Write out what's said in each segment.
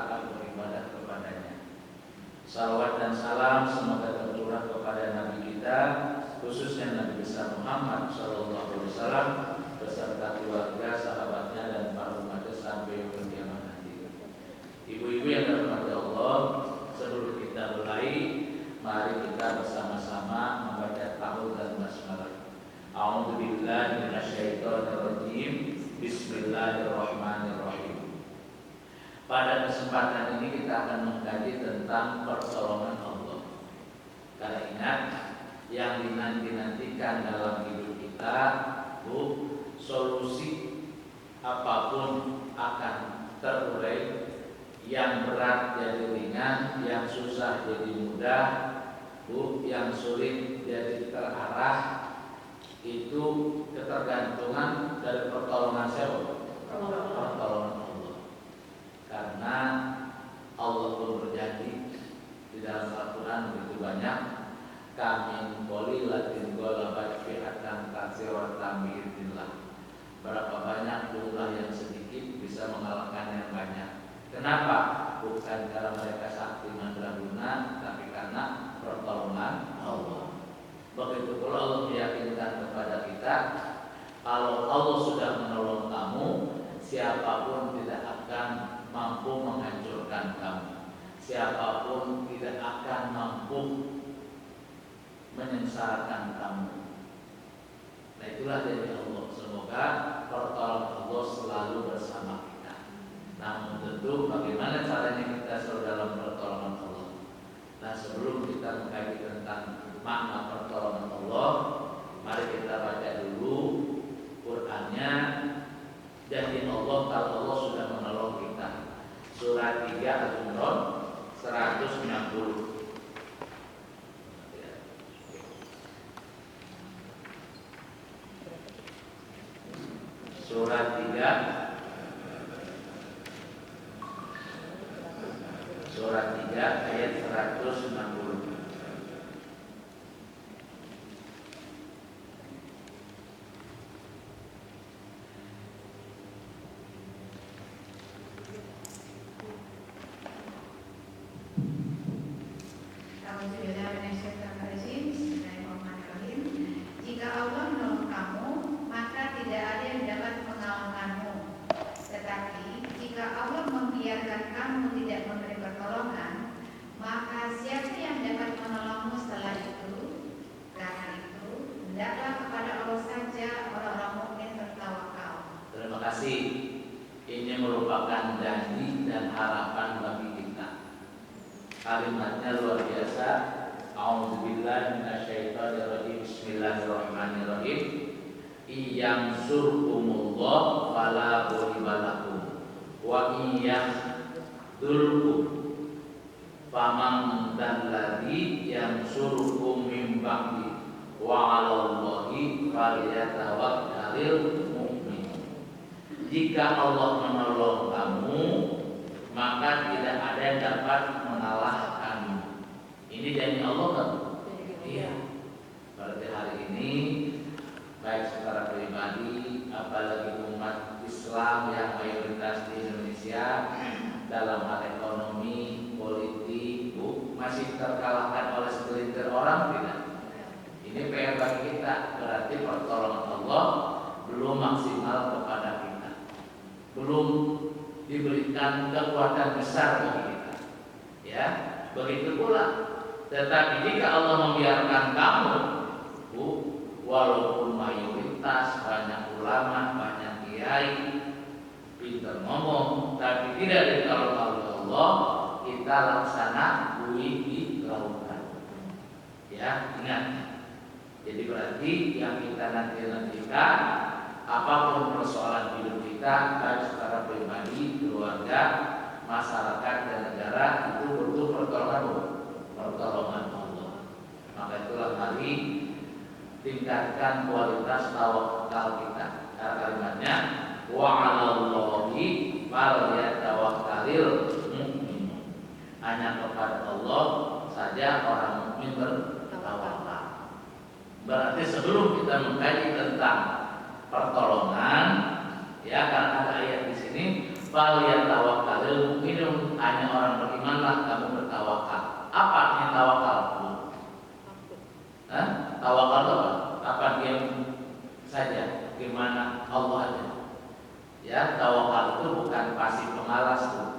taat beribadah kepadanya. Salawat dan salam semoga tercurah kepada Nabi kita, khususnya Nabi besar Muhammad SAW beserta keluarga, sahabatnya dan para umatnya sampai yaumul kiamat nanti. Ibu-ibu yang dirahmati Allah, sebelum kita mulai, mari kita bersama-sama membaca ta'awudz dan basmalah. A'udzubillahi minasyaitonirrajim. Bismillahirrahmanirrahim. Pada kesempatan ini kita akan mengkaji tentang pertolongan Allah. Karena ingat, yang dinanti-nantikan dalam hidup kita, solusi apapun akan terurai. Yang berat jadi ringan, yang susah jadi mudah, yang sulit jadi terarah. Itu ketergantungan dari pertolongan siapa? Pertolongan Allah. Karena Allah pun berjanji di dalam Al-Quran begitu banyak, kamin qolilatin ghalabat fi'atan katsiratan bi'idznillah. Berapa banyak jumlah yang sedikit bisa mengalahkan yang banyak. Kenapa? Bukan karena mereka sakti mandraguna, tapi karena pertolongan Allah. Begitu pula Allah meyakinkan kepada kita, kalau Allah sudah menolong kamu, siapapun tidak akan mampu menghancurkan kamu. Siapapun tidak akan mampu menyengsarakan kamu. Nah, itulah dari Allah. Semoga pertolongan Allah selalu bersama kita. Namun tentu bagaimana caranya kita selalu dalam pertolongan Allah. Nah, sebelum kita mengkaji tentang makna pertolongan Allah, mari kita baca dulu Qur'annya. Janji Allah kalau Allah sudah menolong kita. Surat 3 Al-Imran 160. Surat 3 ayat 160. Jika Allah menolong kamu, maka tidak ada yang dapat mengalahkanmu. Tetapi jika Allah membiarkan kamu tidak memberi pertolongan, maka siapa yang dapat menolongmu setelah itu? Karena itu, hendaklah kepada Allah saja orang-orang mukmin bertawakal. Terima kasih. Ini merupakan janji dan harapan bagi kita. Kalimatnya luar biasa. A'udzubillahi minasyaitonirrajim. Bismillahirrahmanirrahim. Iyyansurkumullah fala ghaliba lakum wa iyyakhdhulkum faman dzalladzi yansurukum min ba'di wa 'alallahi falyatawakkalul mu'minun. Jika Allah menolong kamu, maka tidak ada yang dapat mengalahkanmu. Ini janji Allah kan? Iya. Berarti hari ini baik secara pribadi, apalagi umat Islam yang mayoritas di Indonesia dalam hal ekonomi, politik, masih terkalahkan oleh segelintir orang tidak? Ini PR bagi kita. Berarti pertolongan Allah belum maksimal kepada kita, belum diberikan kekuatan besar bagi kita. Ya, begitu pula. Tetapi jika Allah membiarkan kamu, walaupun mayoritas banyak ulama, banyak kiai pintar ngomong, tapi tidak ditolong oleh Allah, kita laksana buih di lautan. Ya, ingat. Jadi berarti yang kita nantikan, apapun persoalan hidup kita, baik secara pribadi, keluarga, masyarakat dan negara, itu butuh pertolongan Allah. Maka itulah mari tingkatkan kualitas tawakal kita. Kalimatnya wa 'alallahi falyatawakkalul mu'minun. Hanya kepada Allah saja orang mukmin bertawakal. Berarti sebelum kita mengkaji tentang pertolongan, ya, karena ada ayat di sini Falyatawakkalul mu'minun, hanya orang berimanlah kamu bertawakal. Apa artinya tawakal? Tawakal itu apa? Apa diam saja, gimana Allah aja. Ya, tawakal itu bukan pasif pemalas tuh,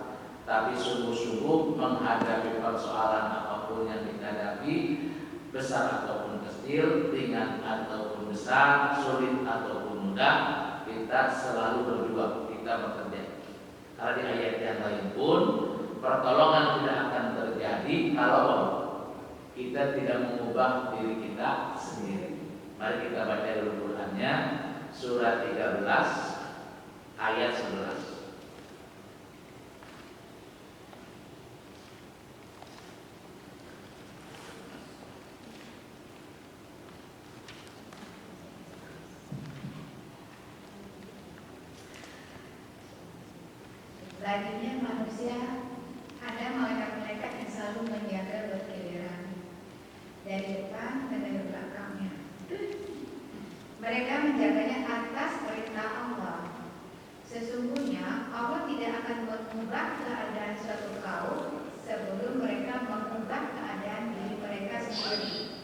tapi sungguh-sungguh menghadapi persoalan apapun yang kita hadapi, besar ataupun kecil, ringan ataupun besar, sulit ataupun mudah, kita selalu berjuang, kita bekerja. Karena di ayat yang lain pun pertolongan tidak akan terjadi kalau kita tidak mengubah diri kita sendiri. Mari kita baca dulu Qurannya, surat 13 ayat 11. Selanjutnya manusia ada malaikat-malaikat yang selalu menjaga bergiliran dari depan dan dari belakangnya. Mereka menjaganya atas perintah Allah. Sesungguhnya Allah tidak akan mengubah keadaan suatu kaum sebelum mereka mengubah keadaan diri mereka sendiri.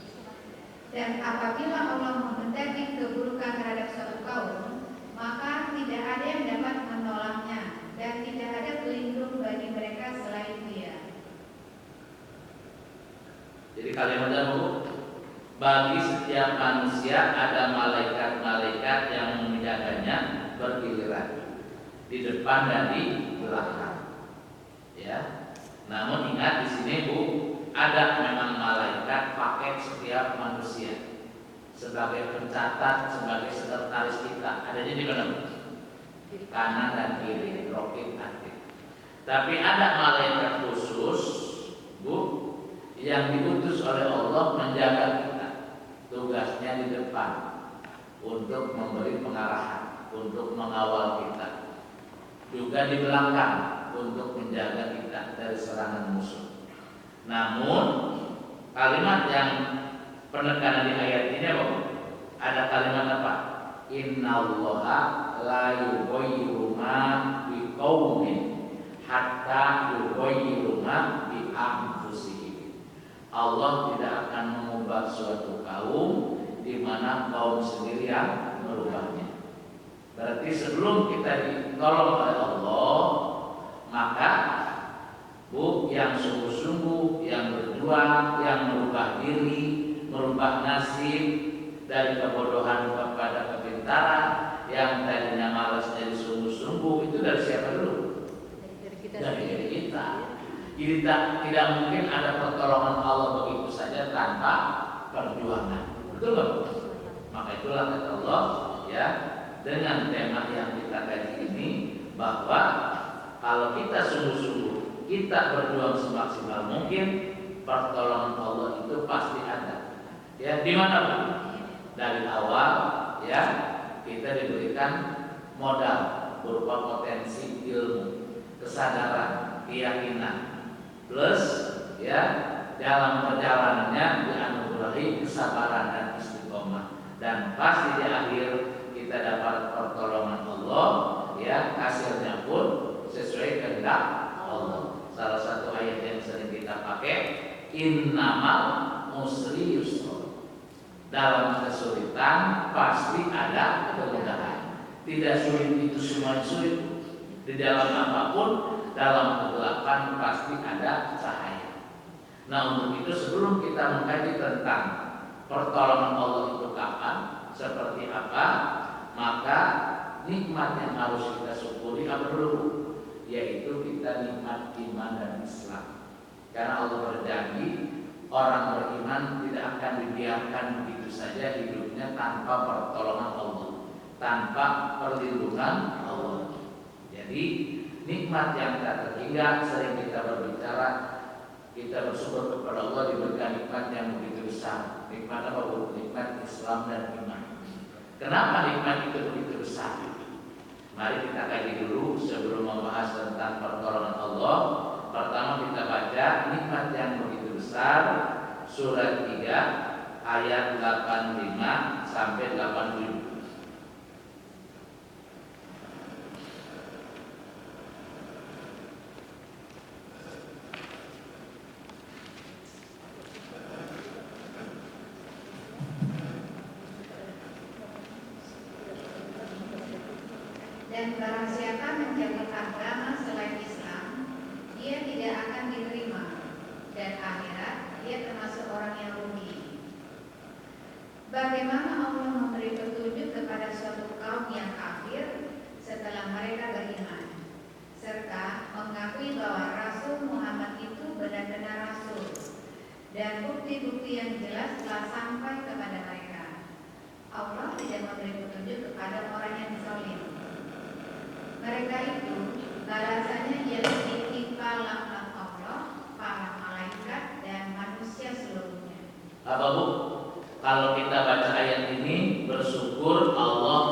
Dan apabila Allah menghendaki keburukan terhadap suatu kaum, maka tidak ada yang dapat menolaknya dan tidak ada pelindung bagi mereka selain Dia. Jadi kalimatnya Bu, bagi setiap manusia ada malaikat-malaikat yang menjaganya bergiliran di depan dan di belakang. Ya. Namun ingat di sini Bu, ada memang malaikat paket setiap manusia sebagai pencatat, sebagai sekretaris kita. Adanya di mana Bu? Kanan dan kiri, rokib aktif. Tapi ada malaikat khusus Bu yang diutus oleh Allah menjaga kita. Tugasnya di depan untuk memberi pengarahan, untuk mengawal kita. Juga di belakang untuk menjaga kita dari serangan musuh. Namun kalimat yang penekanan di ayat ini apa? Ada kalimat apa? Innallaha la yughayyiru ma biqaumin hatta yughayyiru ma bi anfusihim. Allah tidak akan mengubah suatu kaum di mana kaum sendiri yang merubahnya. Berarti sebelum kita ditolong oleh Allah, maka Bu yang sungguh-sungguh, yang berjuang, yang merubah diri, merubah nasib dari kebodohan kepada kepintaran, yang tadinya malas jadi sungguh-sungguh, itu dari siapa dulu? Dari diri kita. Jadi tidak mungkin ada pertolongan Allah begitu saja tanpa perjuangan. Betul nggak? Maka itulah kata Allah ya, dengan tema yang kita kaji ini, bahwa kalau kita sungguh-sungguh, kita berjuang semaksimal mungkin, pertolongan Allah itu pasti ada. Ya, di mana Pak? Dari awal ya kita diberikan modal berupa potensi ilmu, kesadaran, keyakinan, plus ya dalam perjalanannya dianugerahi kesabaran dan istiqomah, dan pasti di akhir kita dapat pertolongan Allah ya, hasilnya pun sesuai kehendak Allah. Salah satu ayat yang sering kita pakai, innamal usri yusra. Dalam kesulitan pasti ada kemudahan. Tidak sulit itu semua sulit. Di dalam apapun, dalam kegelapan pasti ada cahaya. Nah, untuk itu sebelum kita mengkaji tentang pertolongan Allah itu kapan, seperti apa, maka nikmat yang harus kita syukuri apa dulu? Yaitu kita nikmat iman dan Islam. Karena Allah berjanji orang beriman tidak akan dibiarkan begitu saja hidupnya tanpa pertolongan Allah, tanpa perlindungan Allah. Jadi nikmat yang tak terhingga, sering kita berbicara, kita bersyukur kepada Allah diberikan nikmat yang begitu besar. Nikmat apa Bu? Nikmat Islam dan iman. Kenapa nikmat itu begitu besar? Mari kita kaji dulu sebelum membahas tentang pertolongan Allah. Pertama kita baca nikmat yang begitu besar, surat 3 ayat 85 sampai 87. tidak akan diterima, dan akhirat dia termasuk orang yang rugi. Bagaimana Allah memberi petunjuk kepada suatu kaum yang kafir setelah mereka beriman, serta mengakui bahwa Rasul Muhammad itu benar-benar Rasul, dan bukti-bukti yang jelas telah sampai kepada mereka. Allah tidak memberi petunjuk kepada orang yang zalim. Mereka itu balasannya ialah ditimpa laknat Allah, para malaikat, dan manusia seluruhnya. Apa Bu? Kalau kita baca ayat ini, bersyukur Allah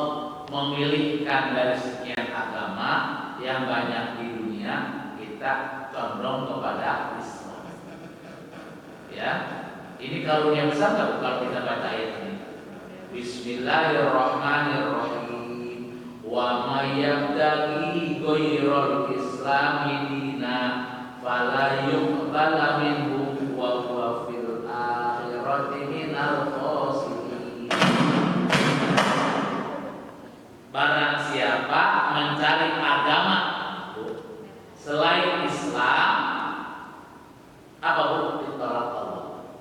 memilihkan dari sekian agama yang banyak di dunia, kita condong kepada Islam. Ya, ini karunia besar nggak kalau kita baca ayat ini? Bismillahirrahmanirrahim. Wa may yabtaghi ghairal islami dina fala yuqbala minhu wa huwa fil akhirati minal khasirin. Barang siapa mencari agama selain Islam, apa Bu? Ditolak Allah.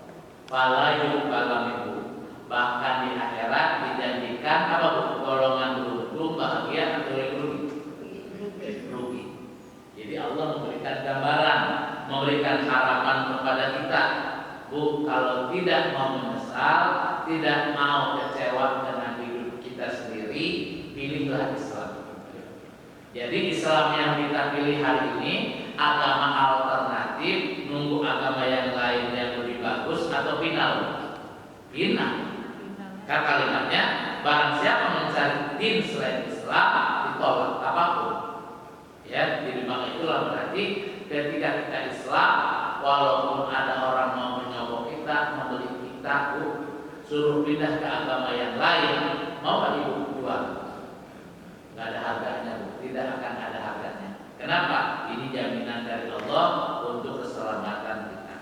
Fala yuqbala minhu. Bahkan di akhirat dijanjikan apa Bu? Golongan beruntung, bahagia atau yang rugi. Jadi Allah memberikan gambaran, memberikan harapan kepada kita. Bu, kalau tidak mau menyesal, tidak mau kecewa dengan hidup kita sendiri, pilihlah Islam. Jadi Islam yang kita pilih hari ini agama alternatif, nunggu agama yang lain yang lebih bagus atau final? Final. Kan kalimatnya, barang siapa mencari din selain Islam, ditolak apapun. Ya, jadi maka itulah berarti ketika kita Islam, walaupun ada orang mau menyogok kita, membeli kita, suruh pindah ke agama yang lain, mau nggak Ibu jual? Nggak ada harganya Bu, tidak akan ada harganya. Kenapa? Ini jaminan dari Allah untuk keselamatan kita.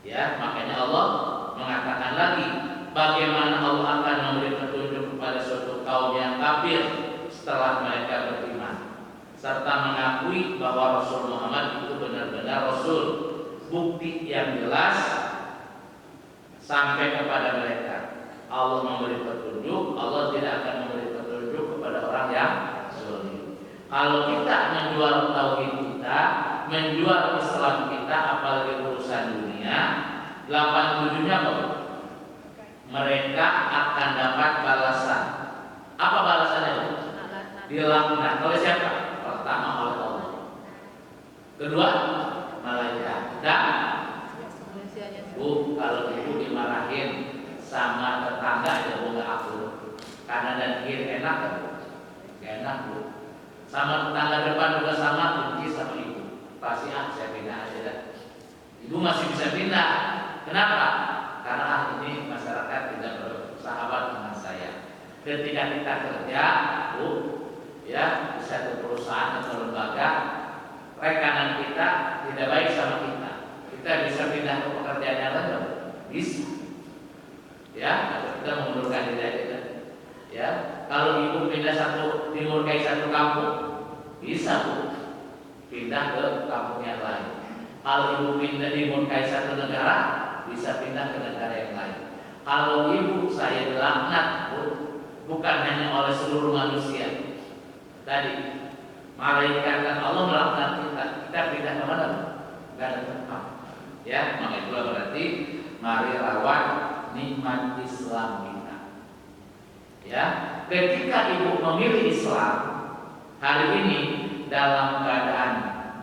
Ya, makanya Allah mengatakan lagi, bagaimana Allah akan memberi petunjuk kepada suatu kaum yang kafir setelah mereka beriman, serta mengakui bahwa Rasul Muhammad itu benar-benar Rasul, bukti yang jelas sampai kepada mereka. Allah memberi petunjuk, Allah tidak akan memberi petunjuk kepada orang yang zalim. Kalau kita menjual tauhid kita, menjual Islam kita, apalagi urusan dunia, 87-nya apa? Mereka akan dapat balasan. Apa balasannya? Dilaknat. Oleh siapa? Pertama oleh Allah. Kedua, malaikat. Dan Bu, kalau Ibu dimarahin sama tetangga aja Bu nggak akur. Kanan dan kiri enak kan? Gak enak Bu. Sama tetangga depan juga sama, benci sama Ibu. Pasti saya pindah aja. Ibu masih bisa pindah. Kenapa? Karena ini masyarakat tidak bersahabat dengan saya. Ketika kita kerja, Bu, ya, di satu perusahaan atau lembaga, rekanan kita tidak baik sama kita. Kita bisa pindah ke pekerjaan yang lain, bisa. Ya, kita mengundurkan diri aja. Ya, kalau Ibu pindah dimurkai satu kampung, bisa Bu, pindah ke kampung yang lain. Kalau Ibu pindah dimurkai satu negara, bisa pindah ke negara yang lain. Kalau Ibu saya dilaknat, bukan hanya oleh seluruh manusia. Tadi malaikat dan Allah melaknat kita pindah ke mana? Gak ada tempat. Ya, maka itulah berarti mari rawat nikmat Islam kita. Ya, ketika Ibu memilih Islam hari ini dalam keadaan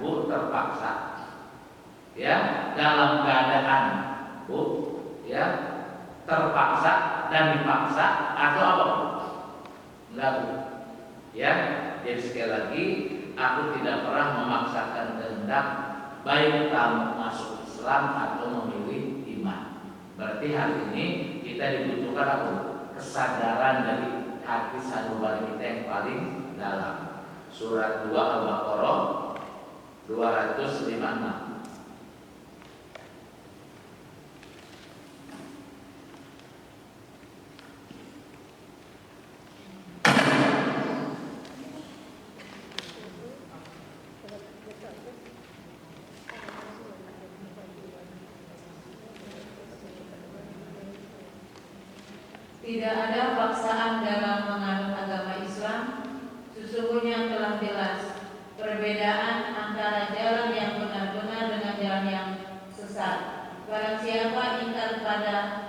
Bu terpaksa. Ya, dalam keadaan Bu, ya, terpaksa dan dipaksa atau apa? Enggak Bu. Ya, jadi sekali lagi aku tidak pernah memaksakan kehendak baik kamu masuk Islam atau memilih iman. Berarti hari ini kita dibutuhkan apa? Kesadaran dari hati sanubari kita yang paling dalam. Surat 2 Al-Baqarah 256. Tidak ada paksaan dalam menganut agama Islam. Sesungguhnya telah jelas perbedaan antara jalan yang benar-benar dengan jalan yang sesat. Barang siapa ingkar kepada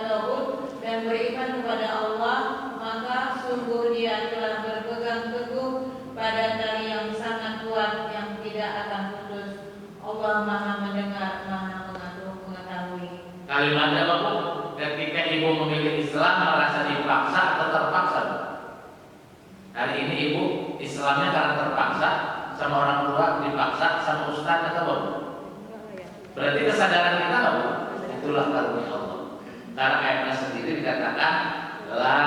tauhid dan beriman kepada Allah, maka sungguh dia telah berpegang teguh pada tali yang sangat kuat yang tidak akan putus. Allah Maha mendengar, Maha mengetahui. Kalimatnya apa, Bu? Ketika ibu memilih Islam merasa dipaksa atau terpaksa, Bu? Hari ini ibu Islamnya karena terpaksa sama orang tua, dipaksa sama ustaz atau apa, Bu? Berarti kesadaran kita apa, Bu? Itulah karunia Allah. Karena ayatnya sendiri dikatakan la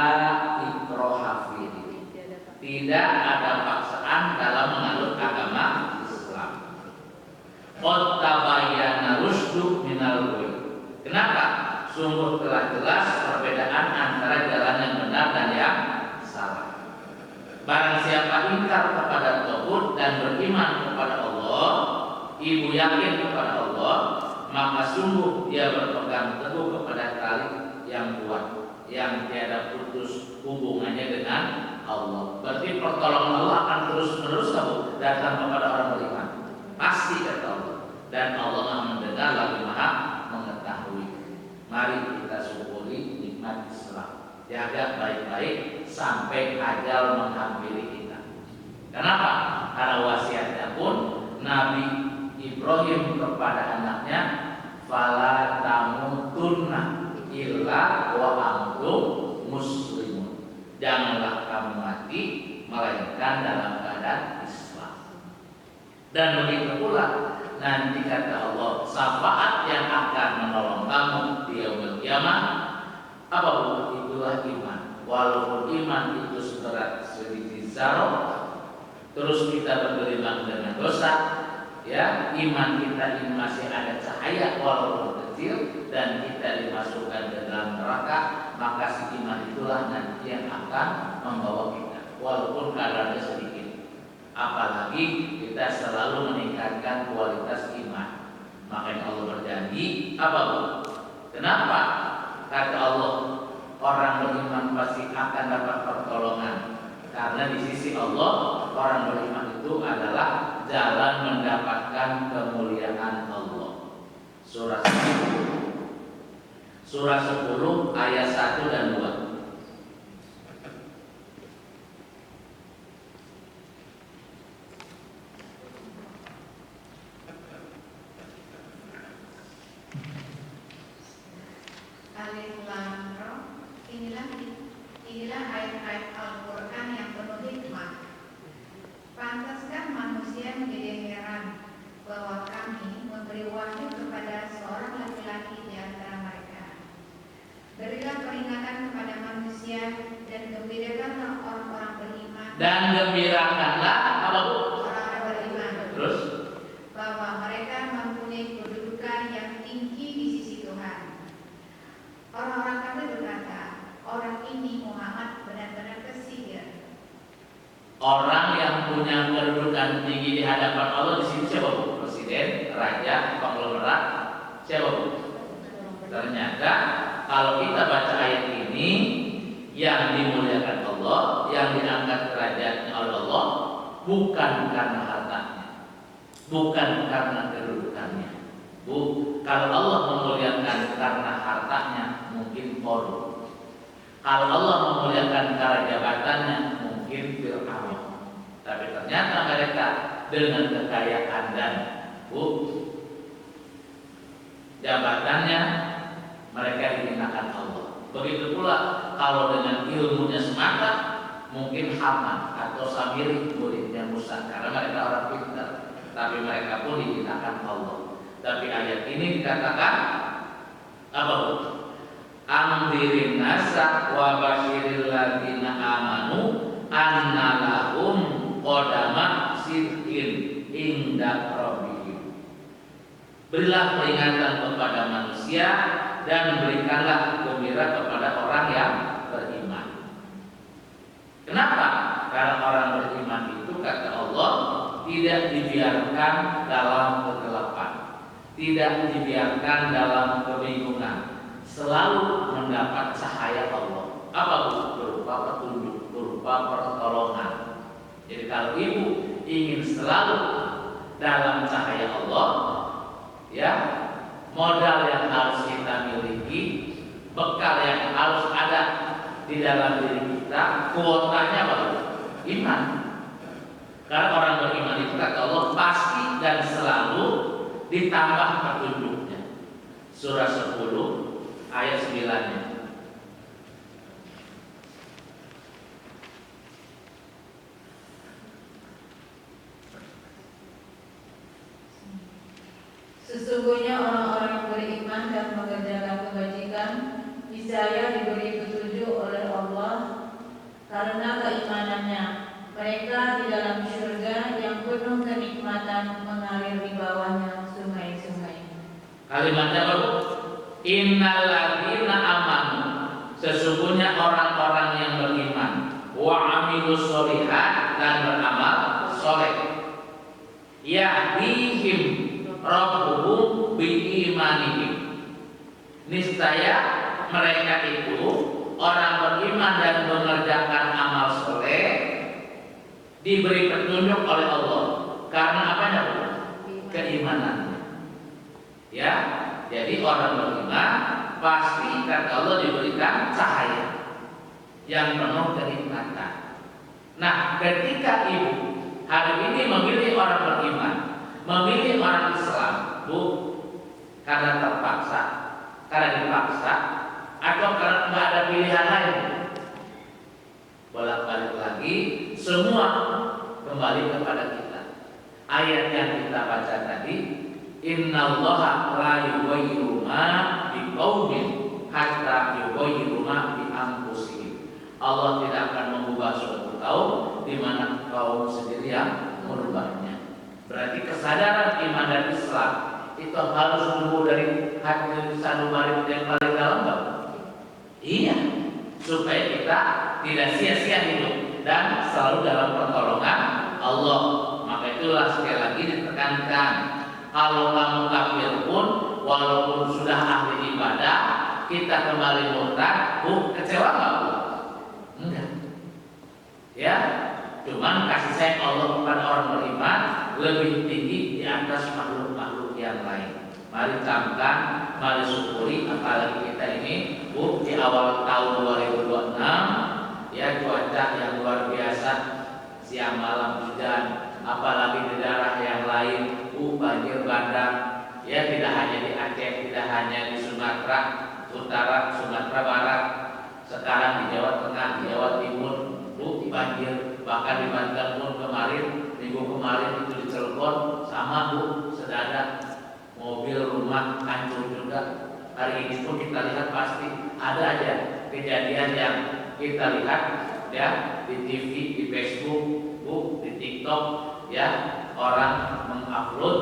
ikraha fiddin. Tidak ada paksaan dalam menganut agama Islam. Qad tabayyana rusdu minal ghayy. Kenapa? Sungguh telah jelas perbedaan antara jalan yang benar dan yang salah. Barang siapa ingkar kepada tauhid dan beriman kepada Allah, ibu yakin kepada Allah, maka sungguh dia berpegang teguh kepada tali yang kuat, yang tiada putus hubungannya dengan Allah. Berarti pertolongan Allah akan terus-menerus datang kepada orang beriman. Pasti kata Allah. Dan Allah Maha mendengar lagi Maha mengetahui. Mari kita syukuri nikmat Islam. Jaga baik-baik sampai ajal menghampiri kita. Kenapa? Karena wasiatnya pun Nabi Ibrahim kepada anaknya, fala tamutunna illa wa antum muslimun. Janganlah kamu mati melainkan dalam keadaan Islam. Dan begitu pula nanti kata Allah, syafaat yang akan menolong kamu di yaumil qiyamah apa, Bu? Itulah iman. Walaupun iman itu seberat sedikit zarah, terus kita bergelimang dengan dosa, ya, iman kita ini masih ada cahaya walaupun kecil dan kita dimasukkan ke dalam neraka, maka si iman itulah nanti yang akan membawa kita walaupun kadarnya sedikit. Apalagi kita selalu meningkatkan kualitas iman. Makanya Allah berjanji apa, Bu? Kenapa? Kata Allah, orang beriman pasti akan dapat pertolongan. Karena di sisi Allah, orang beriman itu adalah jalan mendapatkan kemuliaan Allah. Surah 10 ayat 1 dan 2. Alif Lam Ra. Inilah ayat-ayat Al-Quran yang penuh hikmah. Pantaskah manusia menjadi heran bahwa kami memberi wahyu kepada seorang laki-laki di antara mereka? Berilah peringatan kepada manusia dan gembirakanlah orang-orang beriman. Dan gembirakanlah apa, Bu? Orang beriman. Terus Bahwa mereka mempunyai kedudukan yang tinggi di sisi Tuhan. Orang-orang kafir berkata, orang ini Muhammad benar-benar kesihir. orang yang punya kedudukan tinggi di hadapan Allah di sini siapa, Bu? Presiden, raja, konglomerat, siapa, Bu? Ternyata kalau kita baca ayat ini, yang dimuliakan Allah, yang diangkat kerajaannya oleh Allah, bukan karena hartanya, bukan karena kedudukannya. Bu, kalau Allah memuliakan karena hartanya, mungkin Korun. Kalau Allah memuliakan karena jabatannya, mungkin Fir'aun. Tapi ternyata mereka dengan kekayaan dan jabatannya, mereka dihinakan Allah. Begitu pula kalau dengan ilmunya semata, mungkin Haman atau Samiri muridnya Musa, karena mereka orang pintar, tapi mereka pun dihinakan Allah. Tapi ayat ini dikatakan apa, Bu? Amdirin nasa wa basyiril ladina amanu anna lahum qadama sidqin inda rabbihim. Berilah peringatan kepada manusia dan berikanlah gembira kepada orang yang beriman. Kenapa? Karena orang beriman itu kata Allah tidak dibiarkan dalam kegelapan. tidak dibiarkan dalam kebingungan, selalu mendapat cahaya Allah. Apa itu? Berupa petunjuk, berupa pertolongan. Jadi kalau ibu ingin selalu dalam cahaya Allah, ya, modal yang harus kita miliki, bekal yang harus ada di dalam diri kita, kuotanya apa? Iman. Karena orang beriman itu kata Allah pasti dan selalu ditambah petunjuknya. Surah 10 ayat 9-nya. Sesungguhnya orang-orang yang beriman dan mengerjakan kebajikan niscaya diberi petunjuk oleh Allah karena keimanannya. Mereka di dalam surga yang penuh kenikmatan mengalir di bawahnya sungai-sungai. Kalimatnya apa? Innal ladzina amanu, sesungguhnya orang-orang yang beriman, wa amilus sholihat, dan beramal soleh, yahdihim rabbuhum biimanihim, niscaya mereka itu orang beriman dan mengerjakan amal soleh diberi petunjuk oleh Allah karena apanya? Keimanannya. Ya, jadi orang beriman pasti kata Allah diberikan cahaya yang penuh kenikmatan. Nah, ketika ibu hari ini memilih orang beriman, memilih orang Islam, bu, karena terpaksa, karena dipaksa, atau karena nggak ada pilihan lain, bolak-balik lagi, semua kembali kepada kita. Ayat yang kita baca tadi, innallaha la yughayyiru ma biqaumin hatta yughayyiru ma bi anfusihim. Allah tidak akan mengubah suatu kaum di mana kaum sendiri yang merubahnya. Berarti kesadaran iman dan Islam itu harus tumbuh dari hati sanubari yang paling dalam, Pak. Iya, supaya kita tidak sia-sia hidup dan selalu dalam pertolongan Allah. Maka itulah sekali lagi ditekankan, kalau kamu kafir pun, walaupun sudah ahli ibadah, kita kembali murtad, bu, kecewa nggak bu? Enggak. Ya, cuman kasih sayang Allah kepada orang beriman lebih tinggi di atas makhluk-makhluk yang lain. Mari camkan, mari syukuri, apalagi kita ini bu di awal tahun 2026, ya, cuaca yang luar biasa, siang malam hujan, apalagi di daerah yang lain, banjir bandang, ya, tidak hanya di Aceh, tidak hanya di Sumatera Utara, Sumatera Barat, sekarang di Jawa Tengah, di Jawa Timur, banjir, bahkan di Banten pun minggu kemarin itu di Cirebon sama bu, sedada mobil rumah hancur juga. Hari ini pun kita lihat pasti ada aja kejadian yang kita lihat, ya, di TV, di Facebook, bu, di TikTok, ya, orang mengupload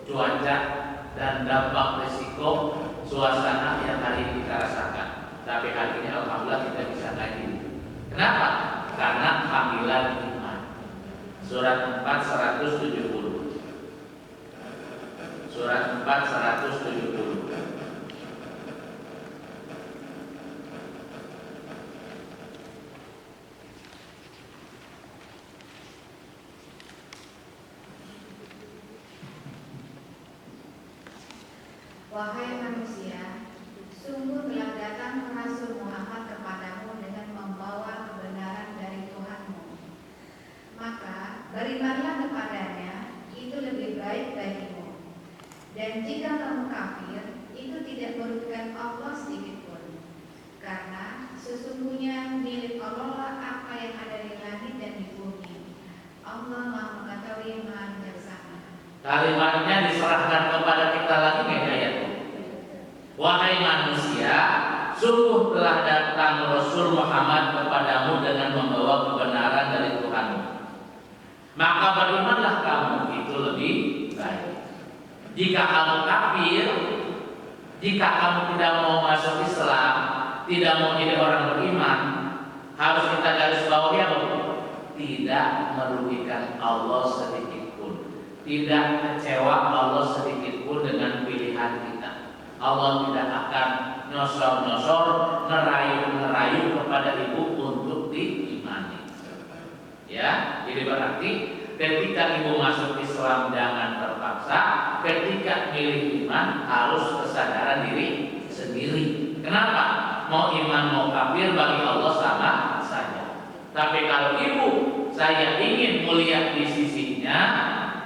cuaca dan dampak risiko suasana yang hari ini kita rasakan. Tapi hari ini alhamdulillah kita bisa ngaji. Kenapa? Karena panggilan iman. Surat 4 170. Surat 4 170. Wahai manusia, sungguh telah datang Rasul Muhammad kepadamu dengan membawa kebenaran dari Tuhanmu. Maka berimanlah kepadanya, itu lebih baik bagimu. Dan jika kamu kafir, itu tidak merugikan Allah sedikitpun. Karena sesungguhnya milik Allah lah apa yang ada di langit dan di bumi. Allah Maha Mengetahui, Maha Bijaksana. Kalimatnya diserahkan kepada kita lagi nggak ayat? Wahai manusia, sungguh telah datang Rasul Muhammad kepadamu dengan membawa kebenaran dari Tuhanmu. Maka berimanlah kamu, itu lebih baik. Jika kamu kafir, jika kamu tidak mau masuk Islam, tidak mau jadi orang beriman, harus kita garis bawahi apa? Tidak merugikan Allah sedikit pun, tidak kecewa Allah sedikit pun. pun dengan pilihan kita. Allah tidak akan nyosor-nyosor, ngerayu-ngerayu kepada ibu untuk diimani. Ya, jadi berarti ketika ibu masuk Islam jangan terpaksa, ketika milih iman harus kesadaran diri sendiri. Kenapa? Mau iman mau kafir bagi Allah sama saja. Tapi kalau ibu saya ingin mulia di sisinya,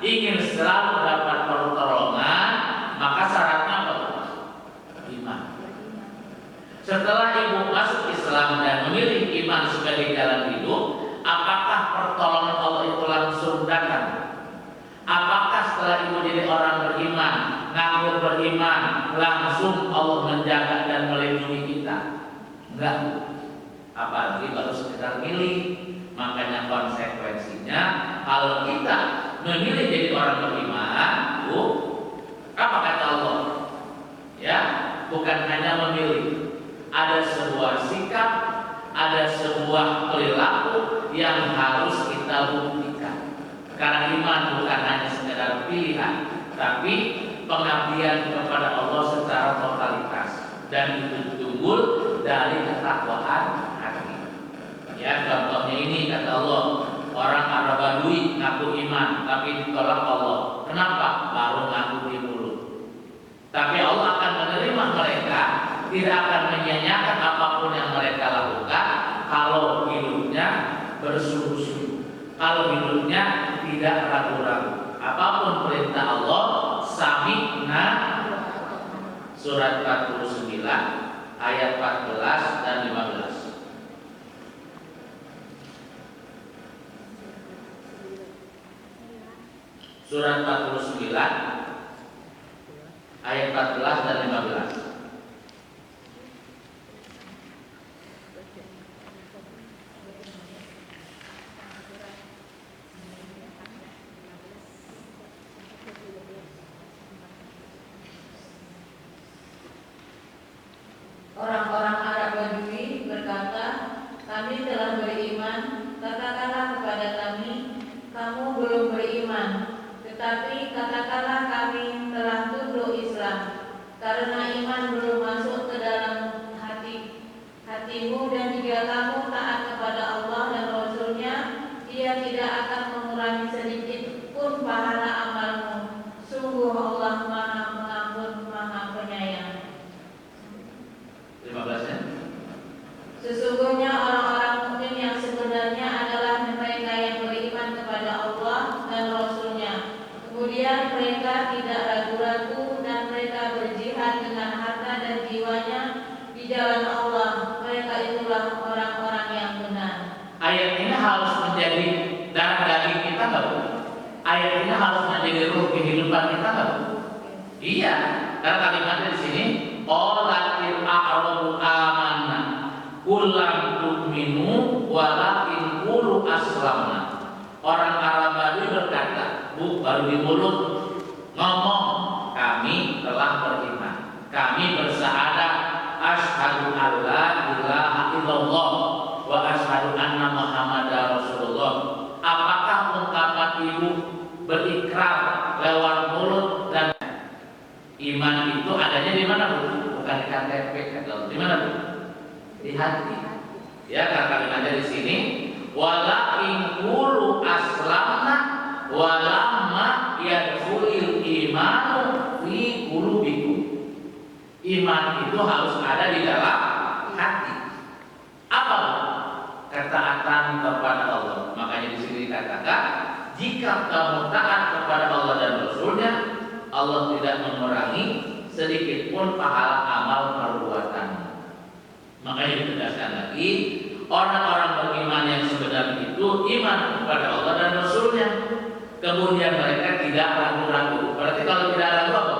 ingin selalu dapat pertolongan, maka syaratnya apa? Iman. Setelah ibu masuk Islam dan memilih iman sebagai jalan hidup, apakah pertolongan Allah itu langsung datang? Apakah setelah ibu jadi orang beriman, ngaku beriman, langsung Allah menjaga dan melindungi kita? Enggak. Apalagi baru sekedar milih. Makanya konsekuensinya kalau kita memilih jadi orang beriman, apa kata Allah? Ya, bukan hanya memilih, ada sebuah sikap, ada sebuah perilaku yang harus kita buktikan. Karena iman bukan hanya sekedar pilihan, tapi pengabdian kepada Allah secara totalitas, dan itu timbul dari ketakwaan hati. Ya, contohnya ini kata Allah, orang Arab Badui ngaku iman tapi ditolak Allah. Kenapa? Baru ngaku di mulut. Tapi Allah akan menerima mereka, tidak akan menyanyiakan apapun yang mereka lakukan kalau hidupnya bersungguh-sungguh, kalau hidupnya tidak ragu-ragu. Apapun perintah Allah, sami'na. Surat 49 ayat 14 dan 15. Surat 49 ayat 14 dan 15. Orang-orang Arab Badui berkata, kami telah beriman, katakanlah kepada kami, kamu belum beriman. Tetapi katakanlah kami telah tunduk Islam, karena iman belum masuk ke dalam hatimu, dan jika kamu taat kepada Allah dan Rasul-Nya, Dia tidak akan mengurangi sedikit pun pahala amalmu. Sungguh Allah Maha Pengampun, Maha Penyayang. 15-nya. Sesungguhnya orang-orang mukmin yang sebenarnya adalah mereka yang beriman kepada Allah dan Rasul-Nya. Kemudian mereka tidak ragu-ragu dan mereka berjihad dengan harta dan jiwanya di jalan Allah. Mereka itulah orang-orang yang benar. Ayat ini harus menjadi darah daging kita, nggak Bu? Ayat ini harus menjadi ruh kehidupan kita, nggak Bu? Iya, karena kalimatnya di sini, qalatil a'rabu amanna qul lam tu'minu walakin qulu aslamna. Orang Arab Badui berkata, Bu, baru di mulut ngomong, kami telah beriman, kami bersyahadat asyhadu alla ilaha illallah wa asyhadu anna Muhammadar Rasulullah. Apakah ungkapan ibu berikrar lewat mulut dan iman itu adanya di mana, Bu? Bukan di KTP, di mana, Bu? Di hati. Ya, kalimatnya di sini, wala in qulu aslamna walamma yadkhulul imanu fi qulubikum. Iman itu harus ada di dalam hati. Apa? Ketaatan kepada Allah. Makanya di sini dikatakan, jika kamu taat kepada Allah dan Rasul-Nya, Allah tidak mengurangi sedikit pun pahala amal perbuatan. Makanya ditegaskan lagi, orang-orang beriman yang sebenarnya itu iman kepada Allah dan Rasul-Nya. Kemudian mereka tidak ragu-ragu. Berarti kalau tidak ragu apa?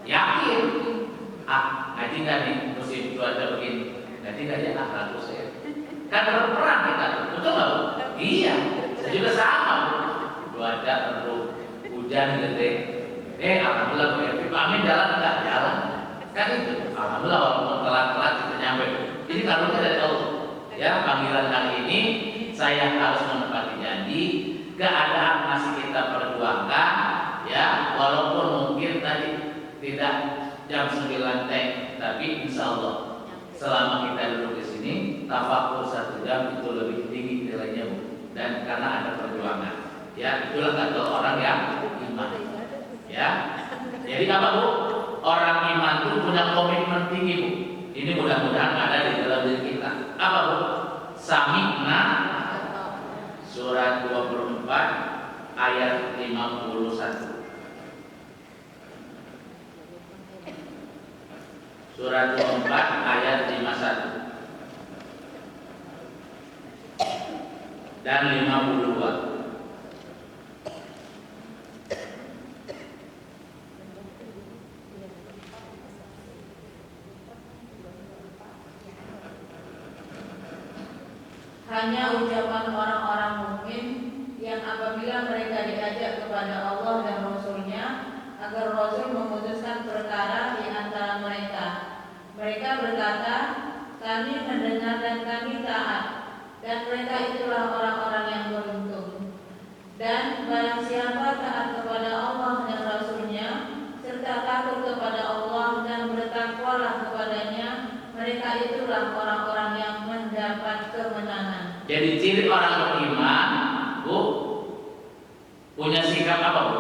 Yakin. Ngaji nggak nih musim cuaca begini? Ngaji nggak ya? Ragu saya. Kan berperang kita, betul nggak, Bu? Iya, saya juga sama, Bu. Cuaca terus hujan gede. Alhamdulillah Bu Evi, Pak Amin jalan nggak? Jalan. Kan itu. Alhamdulillah walaupun telat-telat kita nyampe. Ini karunia dari Allah. Ya, panggilan kali ini saya harus menepati janji. Keadaan masih kita perjuangkan, ya, walaupun mungkin tadi jam 9 teh, tapi insya Allah selama kita duduk di sini tafakur 1 jam itu lebih tinggi nilainya, Bu. Dan karena ada perjuangan, ya itulah kata orang yang iman. Ya, jadi apa, Bu? Orang iman itu punya komitmen tinggi, Bu. Ini mudah-mudahan ada di dalam diri kita. Apa, Bu? Sami'na, surat 24 ayat 51. Surat 24 ayat 51 dan 52. Hanya ucapan orang-orang mukmin yang apabila mereka diajak kepada Allah dan Rasul-Nya agar Rasul memutuskan perkara di antara mereka. Mereka berkata, kami mendengar dan kami taat, dan mereka itulah orang-orang yang beruntung. Dan barang siapa taat kepada Allah dan Rasul-Nya serta takut kepada Allah dan bertakwalah kepadanya, mereka itulah orang-orang yang mendapat kemenangan. Jadi ciri orang beriman, Bu, punya sikap apa, Bu?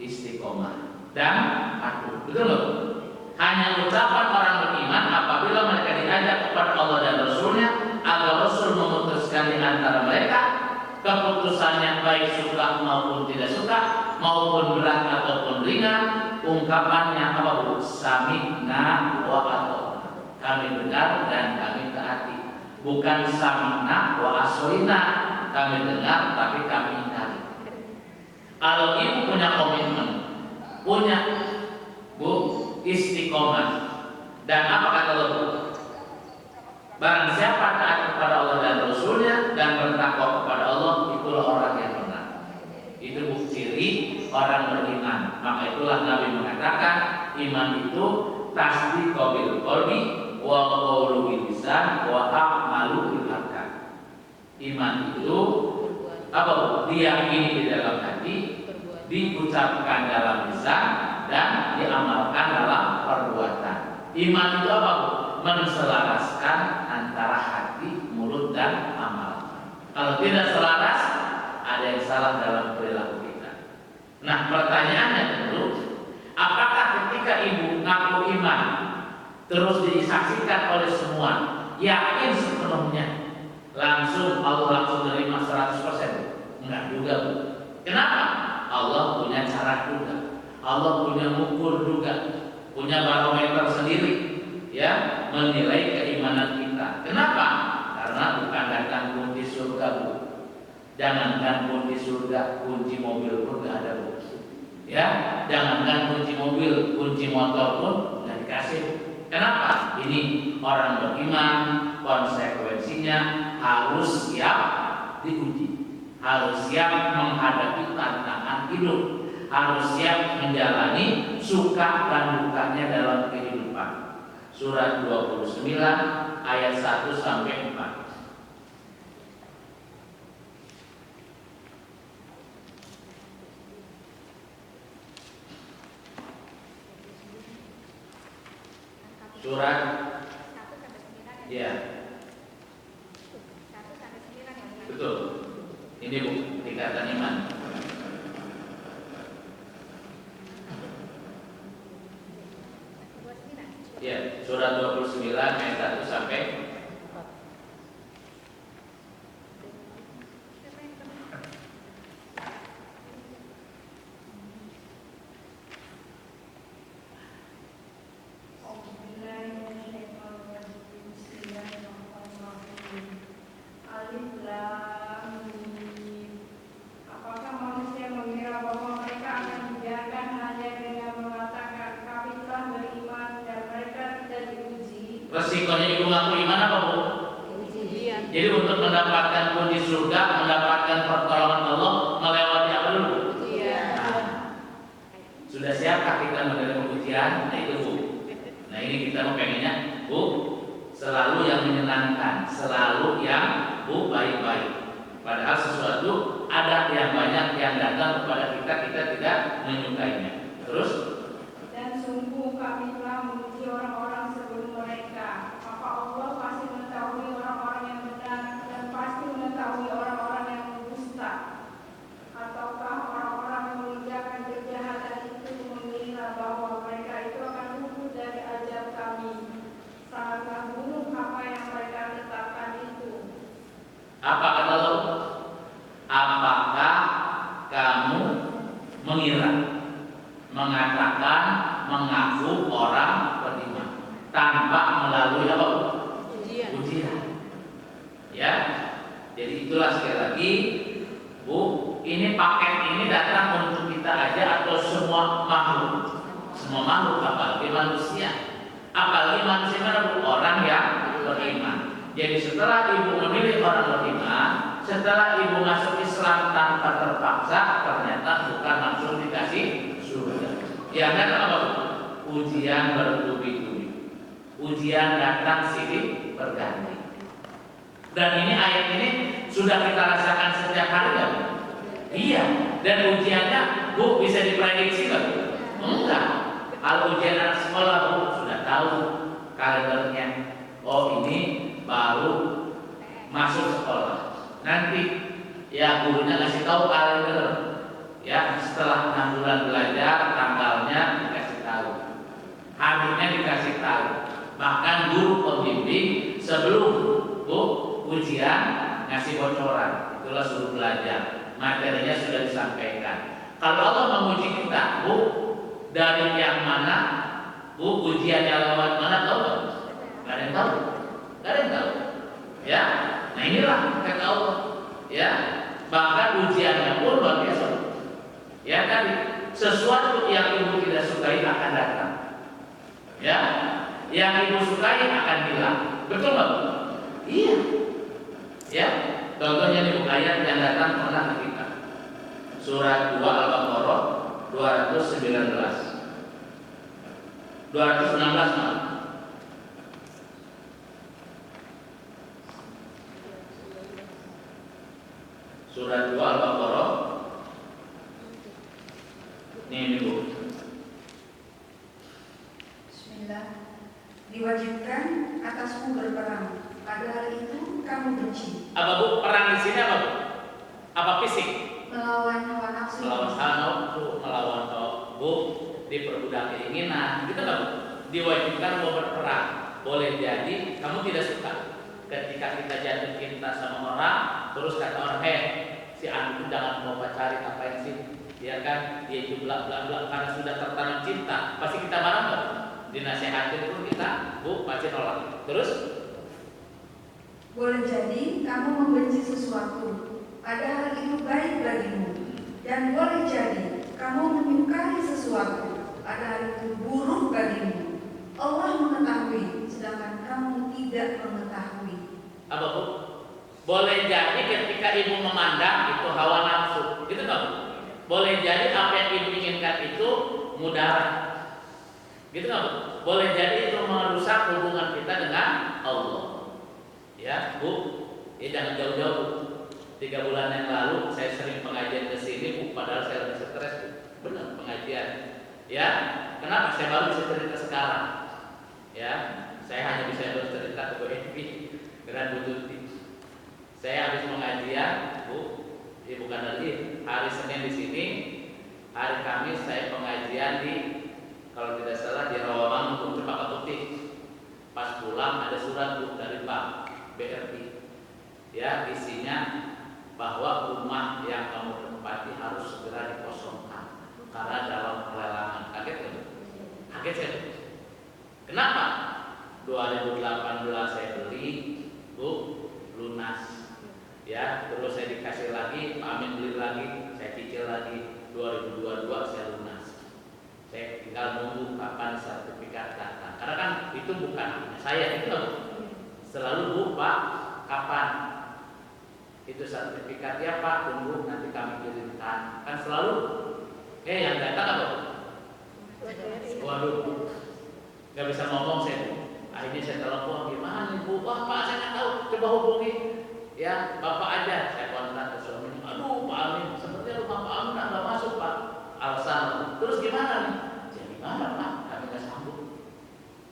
Istiqomah dan patuh. Betul loh? Hanya ucapan orang beriman apabila mereka diajak kepada Allah dan Rasul-Nya agar Rasul memutuskan di antara mereka keputusannya baik suka maupun tidak suka, maupun berat ataupun ringan. Ungkapannya apa, Bu? Sami'na wa ata'na. Kami dengar dan kami taati. Bukan sami'na wa asoina. Kami dengar tapi kami ingkari. Kalau ibu punya komitmen, punya, Bu, istiqomah, dan apa kata Allah? Barang siapa taat kepada Allah dan Rasul-Nya dan bertakwa kepada Allah, itulah orang yang benar. Itu bukti ciri orang beriman. Maka itulah Nabi mengatakan iman itu tasdiq bil qalbi wa qawlu bil lisan wa a'malu bil arkan. Iman itu apa? Diyakini di dalam hati, diucapkan dalam lisan, dan diamalkan dalam perbuatan. Iman itu apa, Bu? Menselaraskan antara hati, mulut, dan amal. Kalau tidak selaras, ada yang salah dalam perilaku kita. Nah, pertanyaannya tentu, apakah ketika ibu ngaku iman terus disaksikan oleh semua, yakin sepenuhnya, langsung Allah langsung menerima 100%? Enggak juga, Bu. Kenapa? Allah punya cara juga, Allah punya ukur juga, punya barometer sendiri, ya, menilai keimanan kita. Kenapa? Karena bukan datang kunci surga, Bu. Jangankan kunci surga, kunci mobil pun nggak ada, Bu. Ya, jangankan kunci mobil, kunci motor pun nggak dikasih. Kenapa? Ini orang beriman, konsekuensinya harus siap diuji. Harus siap menghadapi tantangan hidup, harus siap menjalani suka dan dukanya dalam kehidupan. Surat 29 ayat 1 sampai 4. Surat, ya, betul. Ini, Bu, tingkatan iman. Ya, surat 29 ayat 1 sampai 4. Resikonya ibu ngaku iman apa, Bu? Jadi untuk mendapatkan kunci surga, mendapatkan pertolongan Allah, melewati apa dulu? Nah, sudah siapkah kita menerima ujian? Nah itu, Bu. Nah ini kita mau pengennya, Bu, selalu yang menyenangkan, selalu yang, Bu, baik-baik. Padahal sesuatu ada yang banyak yang datang kepada kita, kita tidak menyukainya. Terus? Dan mengira, mengatakan, mengaku orang beriman tanpa melalui apa? Ujian. Ya, jadi itulah sekali lagi, Bu, ini paket ini datang untuk kita aja atau semua makhluk? Semua makhluk, apalagi manusia. Apalagi manusia adalah orang yang beriman. Jadi setelah ibu memilih orang beriman, setelah ibu masuk Islam tanpa terpaksa, ternyata bukan langsung dikasih surga. Ya kan apa? Ujian bertubi-tubi. Ujian datang silih berganti. Dan ini ayat ini sudah kita rasakan setiap hari kan? Iya. Dan ujiannya, Bu, bisa diprediksi kan? Enggak. Kalau ujian anak sekolah, Bu, sudah tahu kalendernya. Oh, ini baru masuk sekolah. Nanti ya gurunya kasih tahu kalender. Ya, setelah 6 bulan belajar, tanggalnya dikasih tahu, harinya dikasih tahu. Bahkan guru pembimbing sebelum ujian ngasih bocoran. Itulah suruh belajar. Materinya sudah disampaikan. Kalau Allah menguji kita, Bu, dari yang mana? Bu, ujiannya lewat mana tahu nggak? Gak ada yang tahu. Gak ada yang tahu. Ya, nah inilah kata Allah. Ya, bahkan ujiannya pun luar biasa. Ya kan, sesuatu yang ibu tidak sukai akan datang. Ya, yang ibu sukai akan hilang. Betul nggak? Iya. Ya, contohnya di ayat yang datang pernah ke kita. Surat 2 Al-Baqarah 216 malah. Surat 2 Al-Baqarah. Ini Bu. Bismillah. Diwajibkan atasmu berperang. Pada hari itu kamu benci. Apa Bu? Perang di sini apa Bu? Apa fisik? Melawan hawa nafsu. Melawan hawa nafsu, melawan Bu, diperbudak keinginan. Gitu nggak Bu? Diwajibkan mau berperang. Boleh jadi kamu tidak suka. Ketika kita jatuh cinta sama orang, terus kata orang, si Anu jangan mau pacarin, ngapain sih? Ya kan, dia itu belak-belak karena sudah tertanam cinta. Pasti kita marah nggak? Dinasehatin pun kita, Bu, pasti nolak. Terus? Boleh jadi kamu membenci sesuatu, padahal itu baik bagimu. Dan boleh jadi kamu menyukai sesuatu, padahal itu buruk bagimu. Allah mengetahui, sedangkan kamu tidak mengetahui. Apa Bu? Boleh jadi ketika ibu memandang itu hawa nafsu, gitu nggak Bu? Boleh jadi apa yang ibu inginkan itu mudarat, gitu nggak Bu? Boleh jadi itu merusak hubungan kita dengan Allah. Ya Bu, ya jangan jauh-jauh Bu. 3 bulan yang lalu saya sering pengajian ke sini Bu, padahal saya lagi stres Bu. Benar pengajian. Ya, kenapa saya baru bisa cerita sekarang? Ya, saya hanya bisa bercerita ke Bu Evi dan Bu Tuti. Saya habis pengajian Bu, ya bukan lagi hari Senin di sini, hari Kamis saya pengajian di, kalau tidak salah di Rawamangun, Cempaka Putih. Pas pulang ada surat Bu dari Bank BRI. Ya, isinya bahwa rumah yang kamu tempati harus segera dikosongkan karena dalam pelelangan. Kaget kan? Kaget saya. Kenapa? 2018 saya beli, Bu, lunas. Ya, terus saya dikasih lagi, Pak Amin beli lagi, saya cicil lagi. 2022 saya lunas. Saya tinggal nunggu kapan sertifikat datang. Karena kan itu bukan saya, itu selalu Bu, Pak, kapan itu sertifikat? Ya Pak, tunggu nanti kami kirimkan. Kan selalu yang datang apa? Waduh, nggak bisa ngomong saya. Akhirnya saya telepon, gimana nih Bu? Wah Pak, saya nggak tahu, coba hubungi. Ya Bapak aja, saya kontak ke suaminya. Aduh Pak Amin, sepertinya rumah Pak Amin nggak masuk Pak. Alasan, terus gimana nih? Ya gimana Pak? Kami nggak sanggup.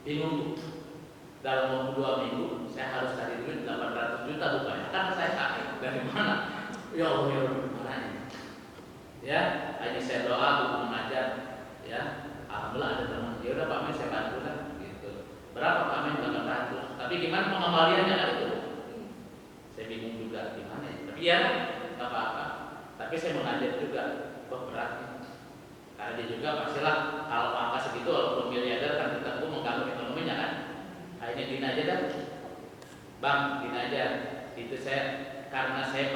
Bingung Bu. Dalam waktu 2 minggu saya harus cari duit 800 juta bukannya karena saya sakit. Dari mana? Ya Allah, ya Allah, gimana ini? Ya, hanya saya doa Bu mengajar. Ya, alhamdulillah ada teman. Ya udah Pak Amin saya bantu kan gitu. Berapa Pak Amin? 800. Tapi gimana pengembaliannya kan itu? Saya bingung juga gimana ya. Tapi ya nggak apa-apa. Tapi saya mengajar juga. Wah berat nih. Karena dia juga pastilah kalau angka segitu walaupun miliarder kan tetap mengganggu ekonominya kan. Akhirnya gini aja dah, bang, gini aja. Itu karena saya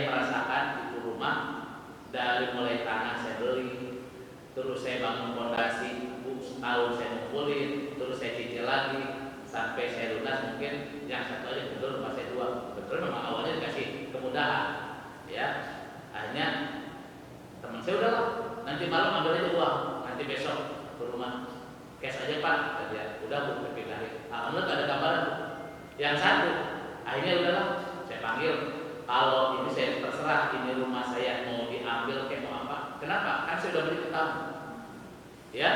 merasakan itu rumah dari mulai tanah saya beli, terus saya bangun fondasi, tahun saya ngumpulin, terus saya cicil lagi sampai saya lunas. Mungkin yang satu aja betul rumah saya 2. Betul memang awalnya dikasih kemudahan, ya. Akhirnya teman saya udahlah, nanti malam ambil aja uang, nanti besok ke rumah cash aja pak, aja udah bu terpilih. Alhamdulillah gak ada gambaran bu. Yang satu akhirnya udahlah, saya panggil, kalau ini saya terserah, ini rumah saya mau diambil kayak mau apa. Kenapa? Kan saya udah beli ke kamu, ya.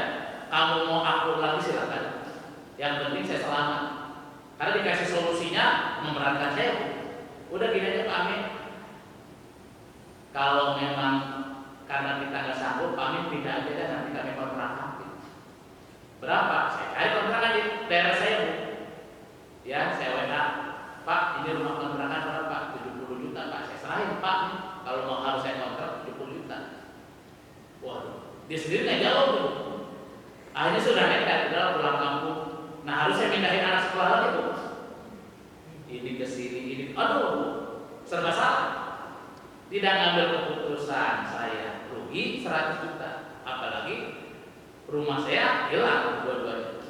Kamu mau akur lagi silakan. Yang penting saya selamat. Karena dikasih solusinya memberatkan saya. Udah gini aja Pak Amin. Kalau memang karena kita nggak sanggup, Pak Amin pindah aja dan nanti kami kontrak. Berapa? Saya cari kontrakan di daerah saya bu. Ya, saya WA. Pak, ini rumah kontrakan berapa? 70 juta Pak. Saya serahin Pak. Kalau mau harus saya kontrak 70 juta. Waduh, dia sendiri nggak jawab tuh. Akhirnya sudah nekat, udah pulang kampung. Nah harus saya pindahin anak sekolah lagi bu. Ini ke sini, ini, aduh, serba salah. Tidak ngambil keputusan, saya rugi 100 juta. Apalagi rumah saya hilang dua-duanya.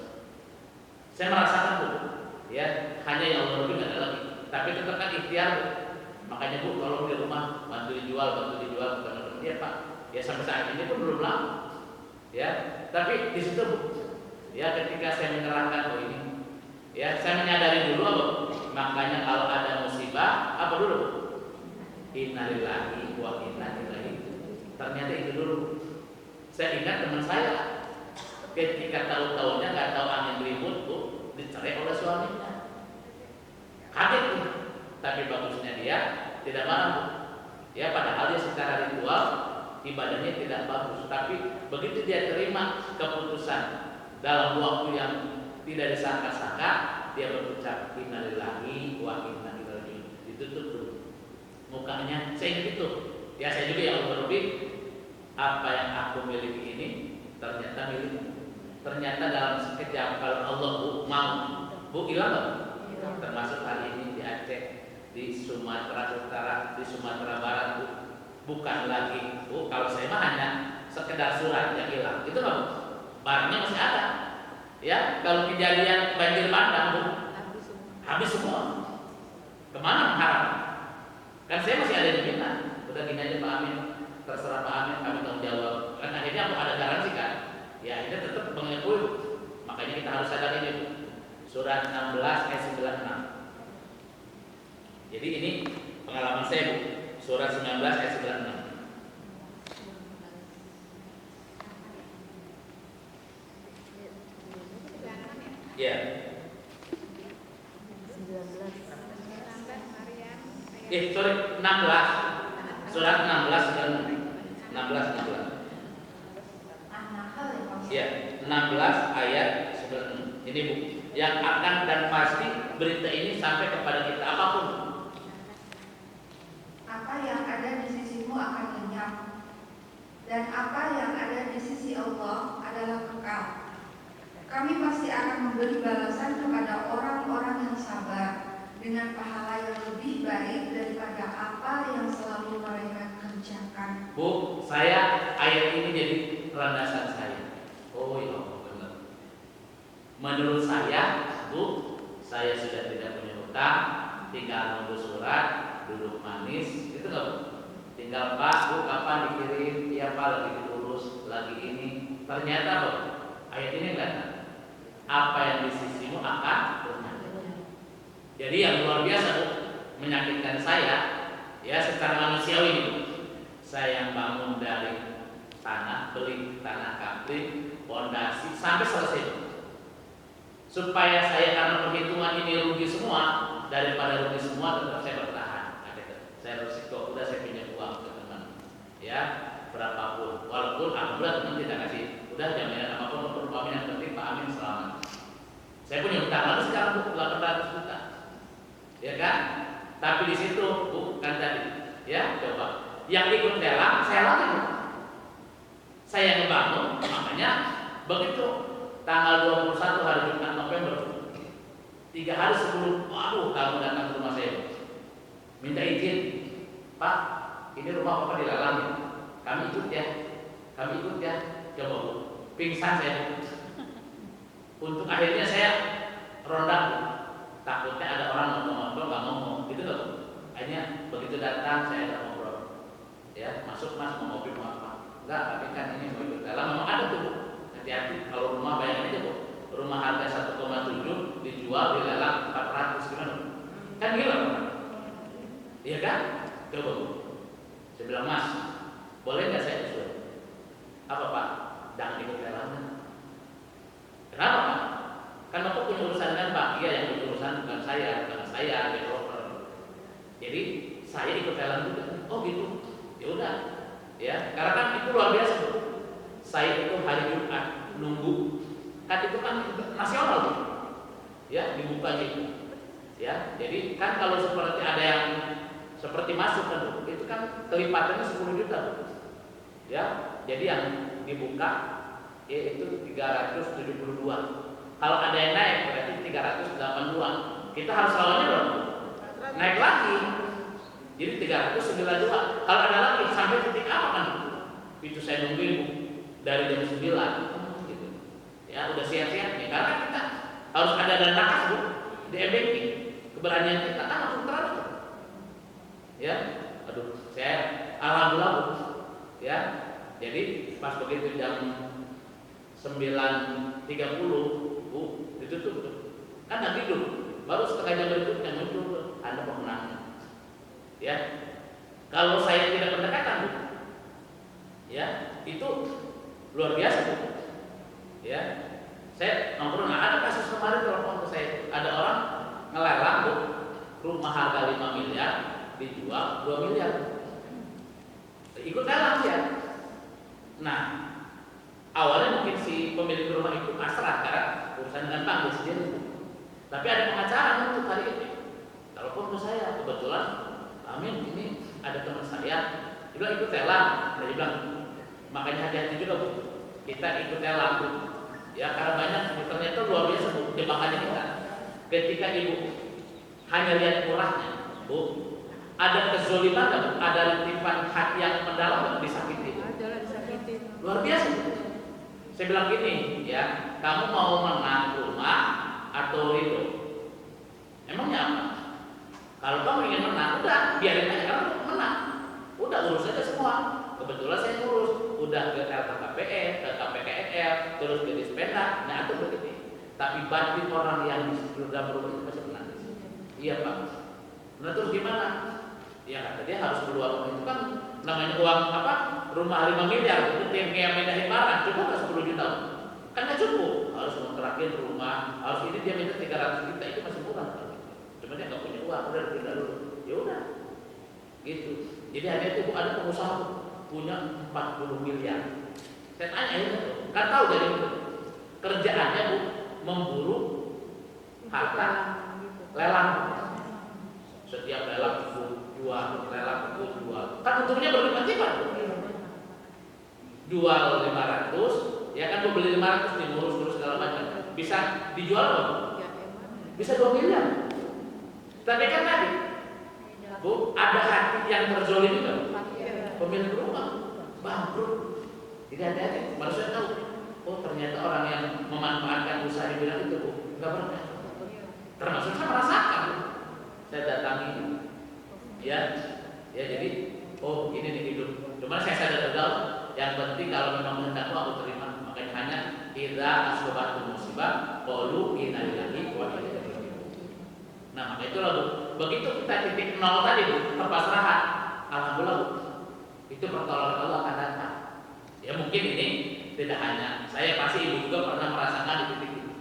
Saya merasakan bu, ya hanya yang Allah rugi nggak ada lagi. Tapi tetap kan ikhtiar bu. Makanya bu, tolong di rumah bantu dijual bukan dia pak. Ya sampai saat ini pun belum lama. Ya, tapi di situ bu, ya ketika saya menerangkan ini, ya saya menyadari dulu bu, makanya kalau ada musibah apa dulu? Innalillahi wa inna ilaihi. Ternyata itu dulu. Saya ingat teman saya, ketika tahu-tahunya nggak tahu angin ribut bu, dicerai oleh suaminya. Kaget bu, tapi bagusnya dia tidak marah bu. Ya padahal dia secara ritual ibadahnya tidak bagus, tapi begitu dia terima keputusan dalam waktu yang tidak disangka-sangka, dia berucap innalillahi wa inna ilaihi raji'un. Ditutup dulu mukanya, saya ingat itu. Ya saya juga yang lebih, apa yang aku miliki ini ternyata milikmu. Ternyata dalam sekejap kalau Allah mau, bu hilang nggak? Termasuk hari ini di Aceh, di Sumatera Utara, di Sumatera Barat bu. Bukan lagi bu, kalau saya mah hanya sekedar surat yang hilang, itu nggak bu, barangnya masih ada. Ya, kalau kejadian banjir bandang bu, habis semua. Kemana mengharap? Kan saya masih ada di Mina. Udah gini aja Pak Amin, terserah Pak Amin, kami tanggung jawab. Kan akhirnya aku ada garansi kan? Ya ini tetap mengakui. Makanya kita harus sadar ini bu. Surat 16 ayat 96. Jadi ini pengalaman saya bu. Surat 19 ayat 96. Ya. 16. Sorry, 16. Surat 16 Ya, 16 ayat 96. Ini bu, yang akan dan pasti berita ini sampai kepada kita apapun. Apa yang ada di sisimu akan lenyap, dan apa yang ada di sisi Allah adalah kekal. Kami pasti akan memberi balasan kepada orang-orang yang sabar dengan pahala yang lebih baik daripada apa yang selalu mereka kerjakan. Bu, saya ayat ini jadi landasan saya. Oh ya Allah, benar. Menurut saya, bu, saya sudah tidak punya hutang, tinggal nunggu surat, duduk manis, itu nggak bu? Tinggal Pak, bu, kapan dikirim? Iya Pak, lagi diurus, lagi ini. Ternyata bu, ayat ini enggak. Apa yang di sisimu akan lenyap. Jadi yang luar biasa bu, menyakitkan saya, ya secara manusiawi ini bu. Saya yang bangun dari tanah, beli tanah kapling, fondasi sampai selesai bu. Supaya saya karena perhitungan ini rugi semua, daripada rugi semua tetap saya bertahan. Saya resiko, udah saya pinjam uang ke teman, ya berapapun, walaupun alhamdulillah teman tidak kasih, udah jaminan apapun untuk Pak Amin, yang penting Pak Amin selamat. Saya punya hutang lagi sekarang bu, 800 juta, ya kan? Tapi di situ bu, kan tadi, ya coba, yang ikut lelang saya lagi bu. saya ngebangun, makanya begitu tanggal 21 hari Jumat November, 3 hari sebelum, waduh, kamu datang ke rumah saya, minta izin, Pak, ini rumah Bapak dilelang ya, kami ikut ya, coba Bu, pingsan saya. Untuk akhirnya saya ronda, takutnya ada orang ngobrol nggak ngomong, gitu loh. Akhirnya begitu datang saya ada ngobrol, ya masuk Mas mau ngopi mau apa? Enggak, tapi kan ini mau ikut lelang, memang ada tuh Bu. Hati-hati kalau rumah bayangin aja Bu, rumah harga 1,7 dijual di lelang 400 gimana? Kan gila kan? Iya kan? Coba Bu. Saya bilang Mas, boleh nggak saya usul? Apa Pak? Jangan ikut lelang. Kenapa Pak? Kan Bapak punya urusan dengan Pak, iya yang punya urusan bukan saya developer. Jadi saya ikut lelang juga. Oh gitu. Ya udah. Ya, karena kan itu luar biasa Bu. Saya itu hari Jumat nunggu. Kan itu kan nasional Bu. Ya, dibuka gitu. Ya, jadi kan kalau seperti ada yang seperti masuk kan Bu, itu kan kelipatannya 10 juta Bu. Ya, jadi yang dibuka yaitu 372. Kalau ada yang naik berarti 382. Kita harus lawannya berapa? Naik lagi. Jadi 392. Kalau ada lagi sampai titik apa kan? Itu saya nungguin Bu dari jam 9 gitu. Ya, udah siap-siap nih karena kita harus ada dana kas Bu di e-banking. Keberanian kita kan langsung transfer. Ya. Aduh, saya alhamdulillah Bu. Ya. Jadi pas begitu jam 9.30 Bu ditutup tuh. Kan nggak tidur. Baru setengah jam berikutnya muncul ada pemenangnya. Ya. Kalau saya tidak pendekatan Bu, ya itu luar biasa Bu. Ya. Saya nongkrong, ada kasus kemarin telepon ke saya, ada orang ngelelang Bu, rumah harga 5 miliar dijual 2 miliar. Ikut lelang ya. Nah, awalnya mungkin si pemilik rumah itu pasrah karena urusan dengan bank sendiri. Tapi ada pengacara untuk hari ini. Telepon ke saya, kebetulan, Amin ini ada teman saya, dia bilang ikut lelang. Dia bilang, makanya hati-hati juga Bu, kita ikut lelang Bu. Ya karena banyak ternyata luar biasa Bu, jebakannya kita. Ketika Ibu hanya lihat murahnya Bu, ada kezoliman Bu, ada lentipan hati yang mendalam disakiti. Luar biasa Bu. Saya bilang gini ya, kamu mau menang rumah atau ridho? Emangnya apa? Kalau kamu ingin menang, udah biarin aja kamu menang. Udah urus aja semua. Kebetulan saya urus, udah ke LKKPN, ke KPKNL, terus ke Dispenda, nah itu begitu. Tapi batin orang yang sudah berubah itu pasti menang. Iya Pak. Nah terus gimana? Ya kata dia harus keluar itu kan namanya uang apa? Rumah 5 miliar itu kayak medahin barang, cukup nggak 10 juta? Kan nggak cukup. Harus kontrakin rumah, harus ini dia minta 300 juta itu masih murah. Cuma dia nggak punya uang, udah pindah dulu. Ya udah, gitu. Jadi ada itu ada pengusaha punya 40 miliar. Saya tanya itu, kan tahu dari itu kerjaannya Bu memburu harta lelang. Setiap lelang jual, lelang jual. Kan untungnya berlipat-lipat. Jual 500, ya kan mau beli 500 diurus terus segala macam. Bisa dijual loh. Bisa 2 miliar. Tapi kan tadi Bu, ada hati yang terzolim juga. Pemilik rumah bangkrut. Jadi hati-hati. Baru saya tahu, oh ternyata orang yang memanfaatkan usaha di bidang itu Bu, nggak berkah. Termasuk saya merasakan. Saya datangi, ya jadi, oh ini nih hidup. Cuma saya sadar betul, yang penting kalau memang menghendakmu aku terima. Makanya hanya idza asbahatum musibah qalu inna lillahi wa inna ilaihi raji'un. Nah maka itulah Bu, begitu kita titik nol tadi Bu, kepasrahan, alhamdulillah Bu, itu pertolongan Allah akan datang. Ya mungkin ini tidak hanya saya, pasti Ibu juga pernah merasakan di titik itu.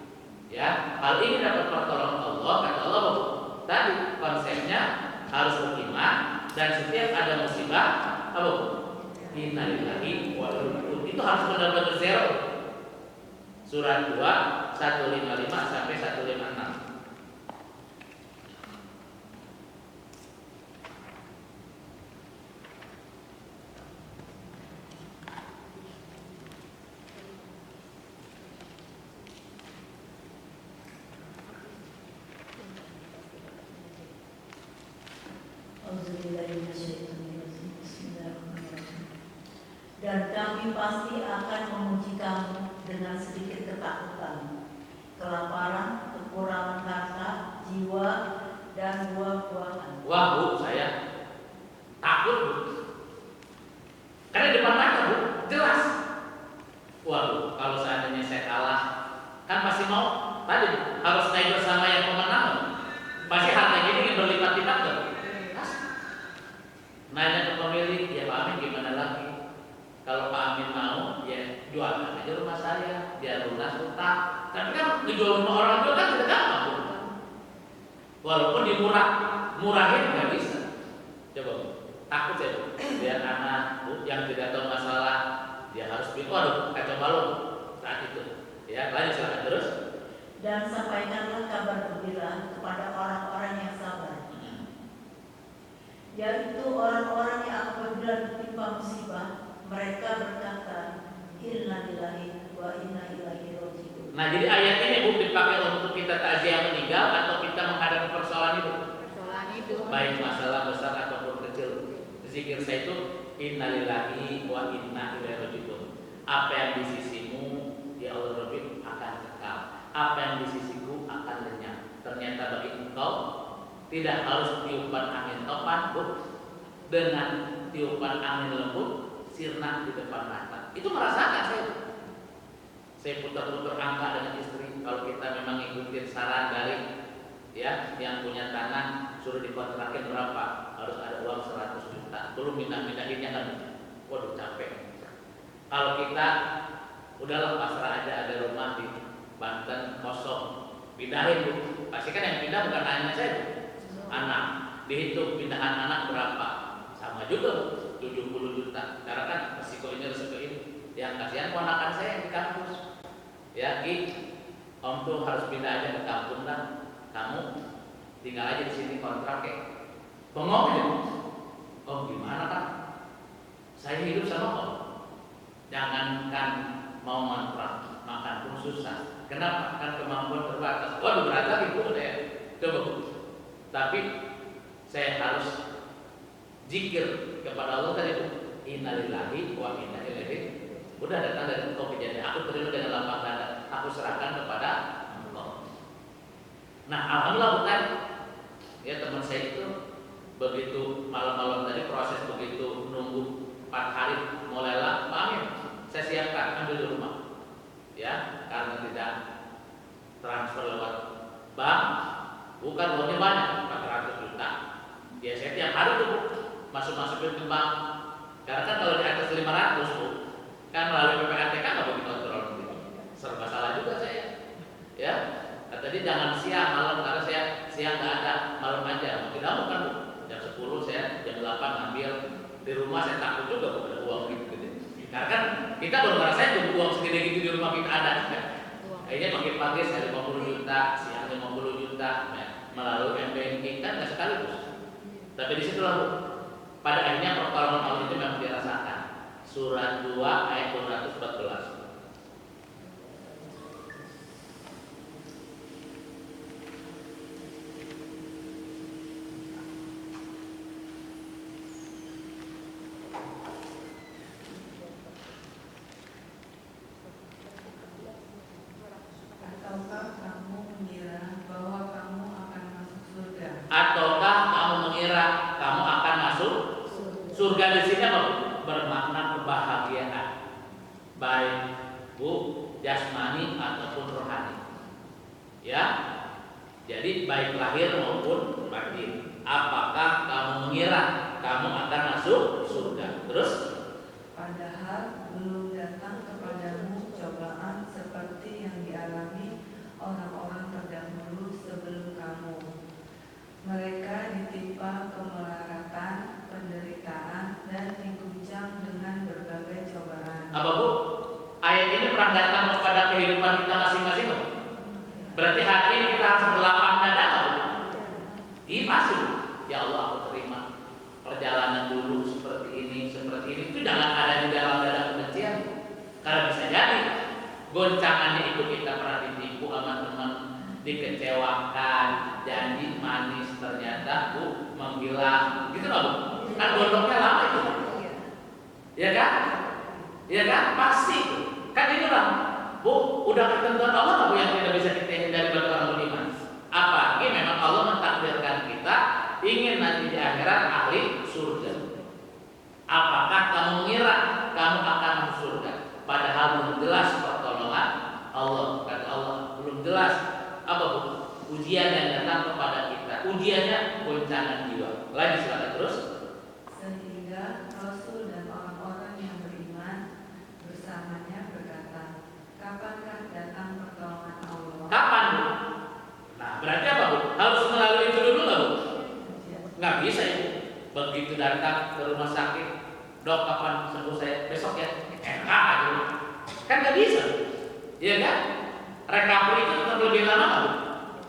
Ya, hal ini dapat pertolongan Allah, kata Allah Bu. Tadi konsepnya harus beriman dan setiap ada musibah apa Bu? Inna lillahi wa inna ilaihi raji'un. Itu harus benar-benar zero. Surat 2 155 sampai 156. Dan kami pasti akan memuji kamu dengan sedikit ketakutan, kelaparan, kekurangan harta, jiwa, dan buah-buahan. Wah Bu, saya takut Bu. Karena di depan mata Bu, jelas. Wah Bu, kalau seandainya saya kalah, kan pasti mau tadi harus naik bersama yang pemenang. Pasti hartanya ini ingin berlipat-lipat kan? Nanya ke pemilik, ya Pak Amin gimana lagi? Kalau Pak Amin mau, ya jualkan aja rumah saya, biar lunas utang. Tapi kan dijual rumah orang juga kan tidak gampang Bu. Walaupun murahin nggak bisa. Coba Bu, takut saya Bu. Lihat anak Bu yang tidak tahu masalah, dia harus bikin, waduh kacau balau saat itu. Ya, lanjut silakan terus. Dan sampaikanlah kabar gembira kepada orang-orang yang sabar, yaitu orang-orang yang apabila ditimpa musibah, mereka berkata, Inna lillahi wa inna ilaihi raji'un. Nah, jadi ayat ini Bu dipakai untuk kita takziah meninggal atau kita menghadapi persoalan itu? Persoalan itu. Baik masalah besar ataupun kecil. Zikir saya itu Inna lillahi wa inna ilaihi raji'un. Apa yang di sisimu, ya Allah Rabbi, akan kekal. Apa yang di sisiku akan lenyap. Ternyata bagi engkau tidak harus tiupan angin topan Bu, dengan tiupan angin lembut sirna di depan mata. Itu merasakan saya putar-putar angka dengan istri. Kalau kita memang ikutin saran dari ya yang punya tanah, suruh dikontrakin berapa, harus ada uang 100 juta. Belum minta-mintainnya kan, waduh capek. Kalau kita udahlah pasrah aja, ada rumah di Banten kosong, pindahin Bu. Pasti kan yang pindah bukan hanya saya Bu, anak. Dihitung pindahan anak berapa, sama juga Bu, 70 juta. Karena kan resiko ini. Yang kasihan ponakan saya yang di kampus. Ya Ki, Om tuh harus pindah aja ke kampung dah. Kamu tinggal aja di sini kontrak ya. Bengong ya. Om gimana Kak? Saya hidup sama Om. Jangankan mau kontrak, makan pun susah. Kenapa? Kan kemampuan terbatas. Waduh berat lagi Bu ya. Coba Bu. Tapi saya harus zikir kepada Allah tadi Bu. Innalillahi wa inna ilaihi. Udah datang dari engkau kejadian. Aku terima dengan lapang dada. Aku serahkan kepada Allah. Nah alhamdulillah bukan. Ya teman saya itu begitu malam-malam tadi proses begitu nunggu 4 hari mulailah Pak Amin. Saya siapkan ambil di rumah. Ya karena tidak transfer lewat bank, bukan uangnya banyak 400 juta. Ya saya tiap hari tuh masukin ke bank. Karena kan kalau di atas 500 Bu, kan melalui PPATK nggak boleh kontrol gitu. Serba salah juga saya. Ya, kata dia jangan siang malam karena saya siang nggak ada, malam aja. Tidak mau kan Bu. Jam 10 saya jam 8 ngambil di rumah, saya takut juga Bu ada uang gitu. Karena kan kita baru ngerasain uang segede gitu di rumah kita ada. Akhirnya pagi-pagi saya 50 juta, siang 50 juta, melalui M-Banking kan nggak sekaligus. Tapi di situ Bu, pada akhirnya pertolongan Allah itu memang dirasakan. Surat 2 ayat 214. Ataukah kamu mengira bahwa kamu akan masuk surga? Ataukah kamu mengira kamu akan masuk surga? Di sini apa? Bermakna kebahagiaan, baik Bu jasmani ataupun rohani. Ya, jadi baik lahir maupun batin. Apakah kamu mengira kamu akan masuk surga? Terus? Padahal belum datang kepadamu cobaan seperti yang dialami orang-orang terdahulu sebelum kamu. Mereka ditimpa kemelaratan, penderitaan, dan diguncang dengan berbagai cobaan. Apa Bu? Ayat ini pernah datang kepada kehidupan kita masing-masing Bu? Berarti hari ini kita harus berlapang dada Bu? Iya pasti Bu. Ya Allah aku terima perjalanan dulu seperti ini. Itu jangan ada di dalam dada kebencian. Karena bisa jadi goncangannya itu kita pernah ditipu sama teman, dikecewakan, janji manis ternyata Bu menghilang. Gitu loh Bu. Kan gondoknya lama itu. Ya kan? Ya kan? Pasti itu. Kan ini lah, Bu, udah ketentuan Allah nggak Bu yang tidak bisa kita hindari bagi orang beriman. Apalagi memang Allah mentakdirkan kita ingin nanti di akhirat ahli surga. Apakah kamu mengira kamu akan masuk surga? Padahal belum jelas pertolongan Allah. Kata Allah belum jelas apa Bu? Ujian yang datang kepada kita. Ujiannya goncangan jiwa. Lanjut silakan terus. Sehingga Rasul dan orang-orang yang beriman bersamanya berkata, kapankah datang pertolongan Allah? Kapan Bu? Nah berarti apa Bu? Harus melalui itu dulu nggak Bu? Nggak bisa ya. Begitu datang ke rumah sakit, dok kapan sembuh saya? Besok ya. Enak aja Bu. Kan nggak bisa. Iya kan? Recovery itu tetap lebih lama Bu.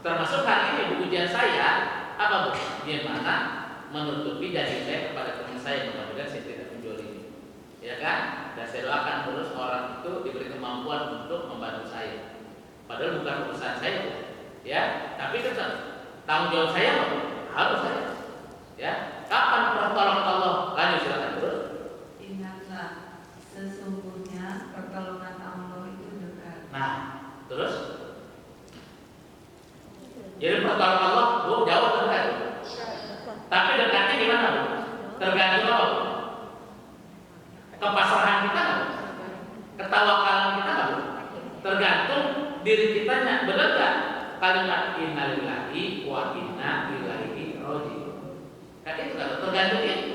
Termasuk hari ini Bu, ujian saya apa Bu? Gimana menutupi janji saya kepada teman saya, mudah-mudahan saya tidak menjual ini, ya kan? Dan saya doakan terus orang itu diberi kemampuan untuk membantu saya. Padahal bukan urusan saya, ya. Tapi tetap tanggung jawab saya Bu, harus saya. Ya, kapan pertolongan Allah? Lanjut silakan terus. Ingatlah, sesungguhnya pertolongan Allah itu dekat. Nah, terus. Jadi pertolongan Allah Bu, jauh dekat. Tapi dekatnya gimana Bu? Tergantung apa Bu? Kepasrahan kita nggak Bu? Ketawakalan kita nggak Bu? Tergantung diri kitanya. Benar nggak? Kalimat innalillahi wa inna ilaihi raji'un. Kan itu kan tergantung itu.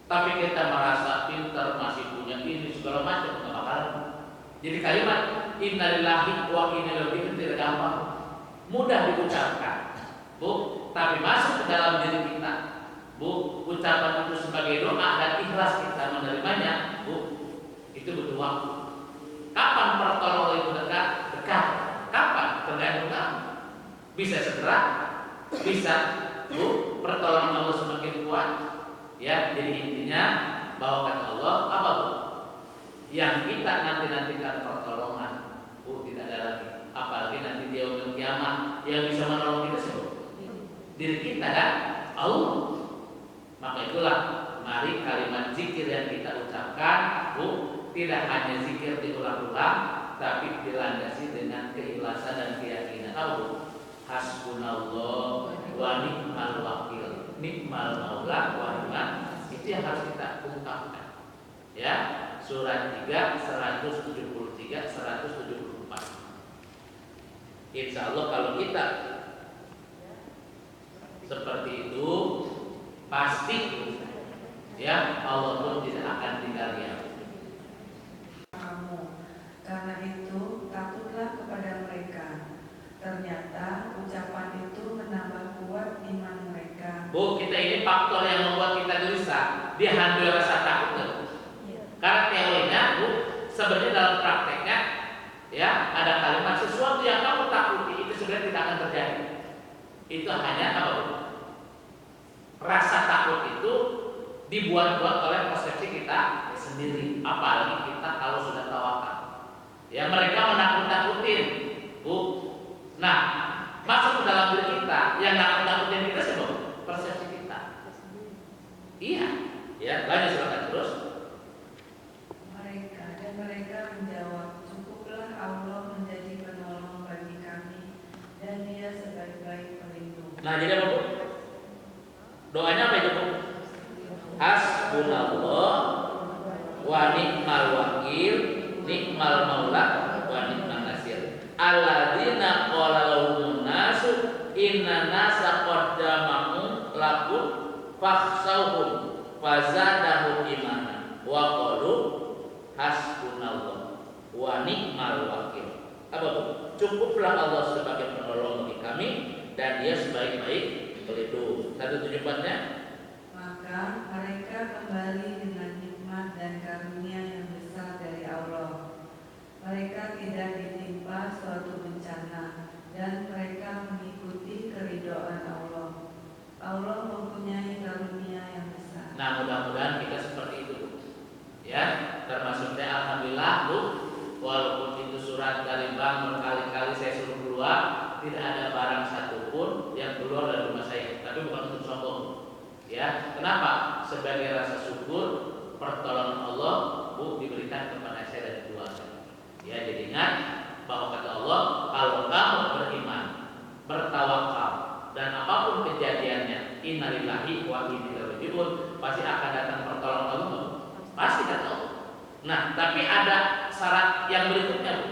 Tapi kita merasa pintar, masih punya ini segala macam, nggak bakalan. Jadi kalimat innalillahi wa inna ilaihi raji'un tidak gampang, mudah diucapkan Bu, tapi masuk ke dalam diri kita Bu, ucapan itu sebagai doa dan ikhlas kita menerimanya Bu, itu butuh waktu. Kapan pertolongan itu dekat? Dekat. Kapan? Tergantung kamu. Bisa segera, bisa Bu, pertolongan Allah semakin kuat. Ya, jadi intinya bahwa kata Allah apa Bu? Yang kita nanti-nantikan pertolongan Bu, tidak ada lagi. Apalagi nanti di yaumul kiamat yang bisa menolong kita siapa? Diri kita dan Allah. Maka itulah mari kalimat zikir yang kita ucapkan Bu, tidak hanya zikir diulang-ulang, tapi dilandasi dengan keikhlasan dan keyakinan. Tahu Bu? Hasbunallah wa ni'mal wakil, ni'mal maula wa ni'mal. Itu yang harus kita ungkapkan. Ya, surat 3 173 174. Insya Allah kalau kita seperti itu pasti ya Allah pun tidak akan tinggal diam. Kamu, karena itu takutlah kepada mereka. Ternyata ucapan itu menambah kuat iman mereka. Bu, kita ini faktor yang membuat kita gelisah, dihantui rasa takut nggak? Karena teorinya Bu, sebenarnya dalam prakteknya ya ada kalimat sesuatu yang kamu takuti itu sebenarnya tidak akan terjadi. Itu hanya apa Bu? Rasa takut itu dibuat-buat oleh persepsi kita sendiri. Apalagi kita kalau sudah tawakal. Ya mereka menakut-nakutin Bu. Nah masuk ke dalam diri kita yang nakut-nakutin kita siapa? Persepsi kita. Iya. Ya lanjut silakan terus. Mereka menjawab, cukuplah Allah menjadi penolong bagi kami dan Dia sebaik-baik pelindung. Nah jadi apa Bu? Doanya apa itu Bu? Hasbunallah wa ni'mal wakil, ni'mal maula wa ni'mal nasir. Alladzina qala lahumun nasu inna nasa qad jama'u lakum fakhshawhum fazadahum imanan wa qalu hasbunallah wa ni'mal wakil. Apa Bu? Cukuplah Allah sebagai penolong bagi kami dan Dia sebaik-baik pelindung. 174-nya. Maka mereka kembali dengan nikmat dan karunia yang besar dari Allah. Mereka tidak ditimpa suatu bencana dan mereka mengikuti keridhaan Allah. Allah mempunyai karunia yang besar. Nah mudah-mudahan kita seperti itu ya, termasuknya alhamdulillah Bu, walaupun itu surat dari bank berkali-kali saya suruh keluar, tidak ada barang satupun yang keluar dari rumah saya, tapi bukan untuk sombong ya. Kenapa? Sebagai rasa syukur pertolongan Allah Bu diberikan Nah, tapi ada syarat yang berikutnya, Bu.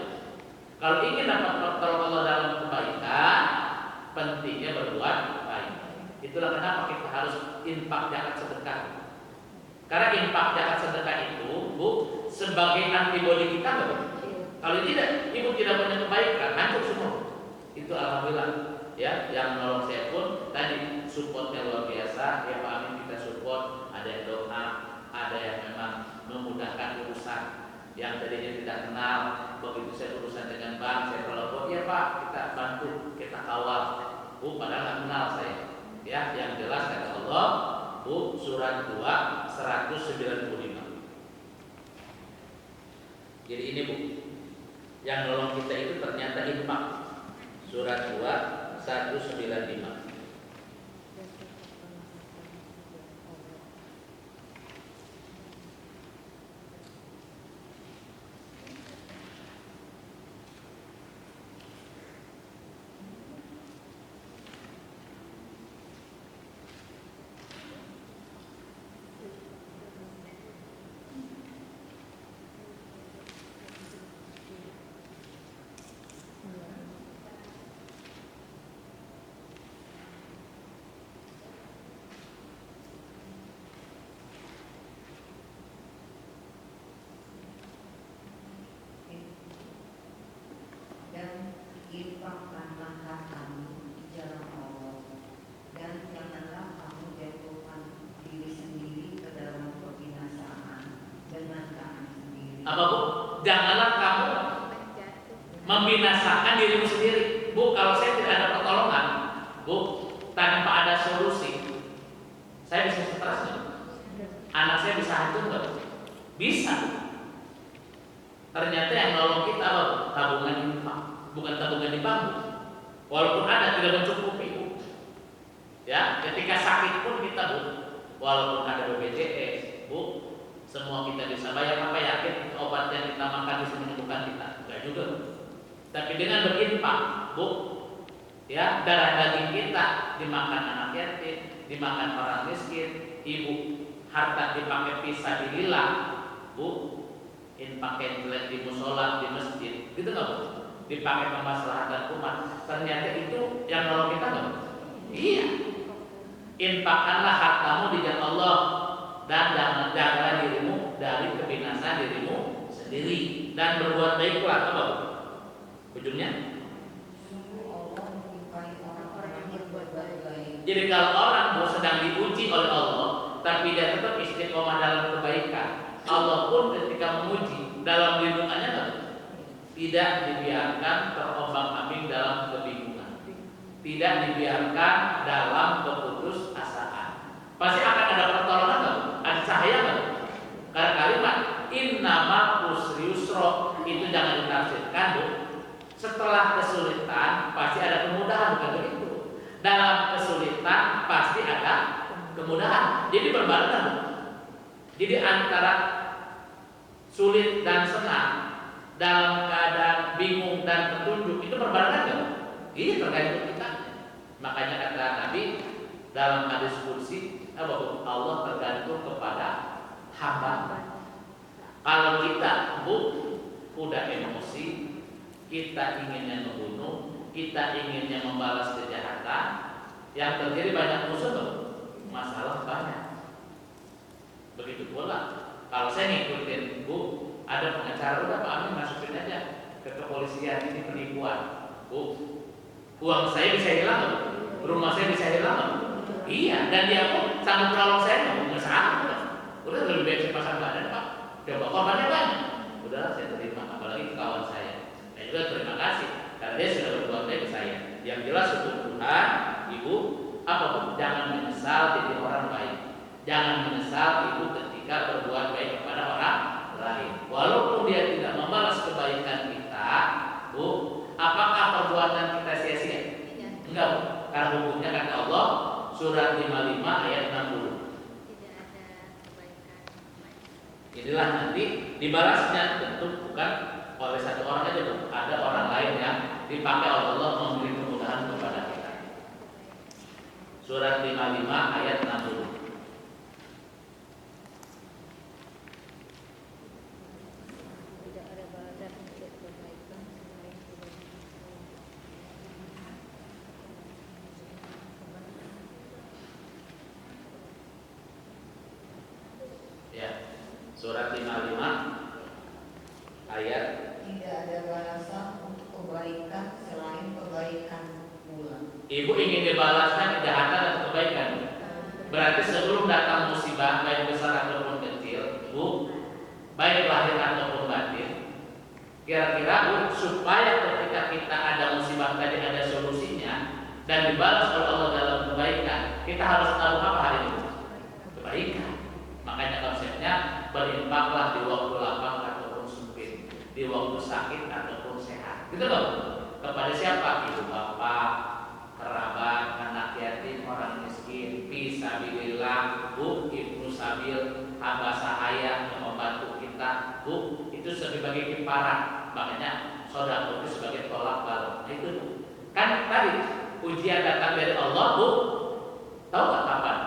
Kalau ingin dapat pertolongan Allah dalam kebaikan, pentingnya berbuat baik. Itulah kenapa kita harus infak zakat sedekah. Karena infak zakat sedekah itu, Bu, sebagai antibodi kita, Bu. Kalau tidak, ibu tidak punya kebaikan, hancur semua. Itu alhamdulillah. Ya, yang nolong saya pun tadi supportnya luar biasa. Ya Pak Amin, kita support. Ada yang doa, ada yang memang memudahkan urusan yang tadinya tidak kenal. Begitu saya urusan dengan bank, saya telepon, ya Pak, kita bantu, kita kawal. Bu, padahal nggak kenal saya. Ya, yang jelas kata Allah, Bu, surat 2 195. Jadi ini, Bu, yang nolong kita itu ternyata infak. Surat 2 195. Dan infakkanlah hartamu di jalan Allah, dan janganlah kamu jatuhkan diri sendiri ke dalam kebinasaan dengan tangan sendiri. Apa, Bu? Janganlah kamu membinasakan dirimu sendiri. Bu, kalau saya tidak ada pertolongan, Bu, tanpa ada solusi, saya bisa stres nggak? Anak saya bisa hancur nggak? Bisa. Ternyata yang nolong kita apa, Bu? Tabungan infak, bukan tabungan di bank. Walaupun ada tidak mencukupi, Bu. Ya, ketika sakit pun kita, Bu, walaupun ada BPJS, Bu, semua kita bisa bayar. Apa yakin obat yang kita makan bisa menyembuhkan kita? Enggak juga, Bu. Tapi dengan berinfak, Bu, ya, darah daging kita dimakan anak yatim, dimakan orang miskin, ibu, harta dipakai pisah dililah, Bu, pakai jelek di musola, di masjid, gitu nggak, Bu? Dipakai kemaslahatan umat. Ternyata itu yang nolong kita nggak? Iya. Infakkanlah hartamu di jalan Allah dan jangan jaga dirimu dari kebinasaan dirimu sendiri dan berbuat baiklah, apa, Bu? Ujungnya? Sungguh Allah menyukai orang-orang yang berbuat baik. Jadi kalau orang, Bu, sedang diuji oleh Allah, tapi dia tetap istiqomah dalam kebaikan, Allah pun ketika menguji dalam lindungannya tidak dibiarkan terombang-ambing dalam kebingungan, tidak dibiarkan dalam keputusasaan. Pasti akan ada pertolongan, nggak? Ada cahaya, nggak? Karena kalimat innama usri yusra itu jangan ditafsirkan, Bu. Setelah kesulitan pasti ada kemudahan, bukan begitu? Dalam kesulitan pasti ada kemudahan. Jadi berbarengan. Jadi antara sulit dan senang, dalam keadaan bingung dan petunjuk itu berbarengan, kan? Iya, tergantung kita. Makanya kata Nabi dalam hadis qudsi, apa, Allah tergantung kepada hamba. Kalau kita, Bu, udah emosi, kita inginnya membunuh, kita inginnya membalas kejahatan, yang terjadi banyak musuh, masalah banyak. Begitu pula kalau saya ngikutin, Bu, ada pengacara, udah Pak Amin masukin aja ke kepolisian, ini penipuan, Bu. Uang saya bisa hilang, Bu. Rumah saya bisa hilang, Bu. Iya, dan dia pun sanggup menolong saya, nggak salah. Udah lebih baik saya pasang badan, Pak. Coba korbannya banyak. Udah saya terima, apalagi kawan saya. Saya juga terima kasih karena dia sudah berbuat baik ke saya. Yang jelas untuk Tuhan, Ibu, apa, Bu? Jangan menyesal jadi orang baik. Jangan menyesal Ibu ketika berbuat baik kepada orang lain. Walaupun dia tidak membalas kebaikan kita, Bu, apakah perbuatan kita sia-sia? Enggak, Bu. Karena hukumnya kata Allah, surat 55 ayat 60. Tidak ada kebaikan. Inilah nanti dibalasnya tentu bukan oleh satu orang aja, Bu. Ada orang lain yang dipakai oleh Allah memberi kemudahan kepada kita. Surat 55 ayat 60. Surat 55 ayat Tidak ada balasan untuk kebaikan selain kebaikan pula. Ibu ingin dibalaskan kejahatan atau kebaikan. Berarti sebelum datang musibah baik besar ataupun kecil, Bu, baik lahir ataupun batin, kira-kira Bu, supaya ketika kita ada musibah tadi ada solusinya dan dibalas oleh Allah dalam kebaikan, kita harus tahu apa hari ini? Kebaikan. Makanya konsepnya berinfaklah di waktu lapang ataupun sempit, di waktu sakit ataupun sehat. Gitu loh. Kepada siapa? Ibu bapak, kerabat, anak yatim, orang miskin, fisabilillah, Bu, ibnu sabil, hamba sahaya yang membantu kita, Bu, itu sebagai kifarat. Makanya sedekah itu sebagai tolak balon. Nah itu Bu. Kan tadi ujian datang dari Allah, Bu. Tahu nggak kapan?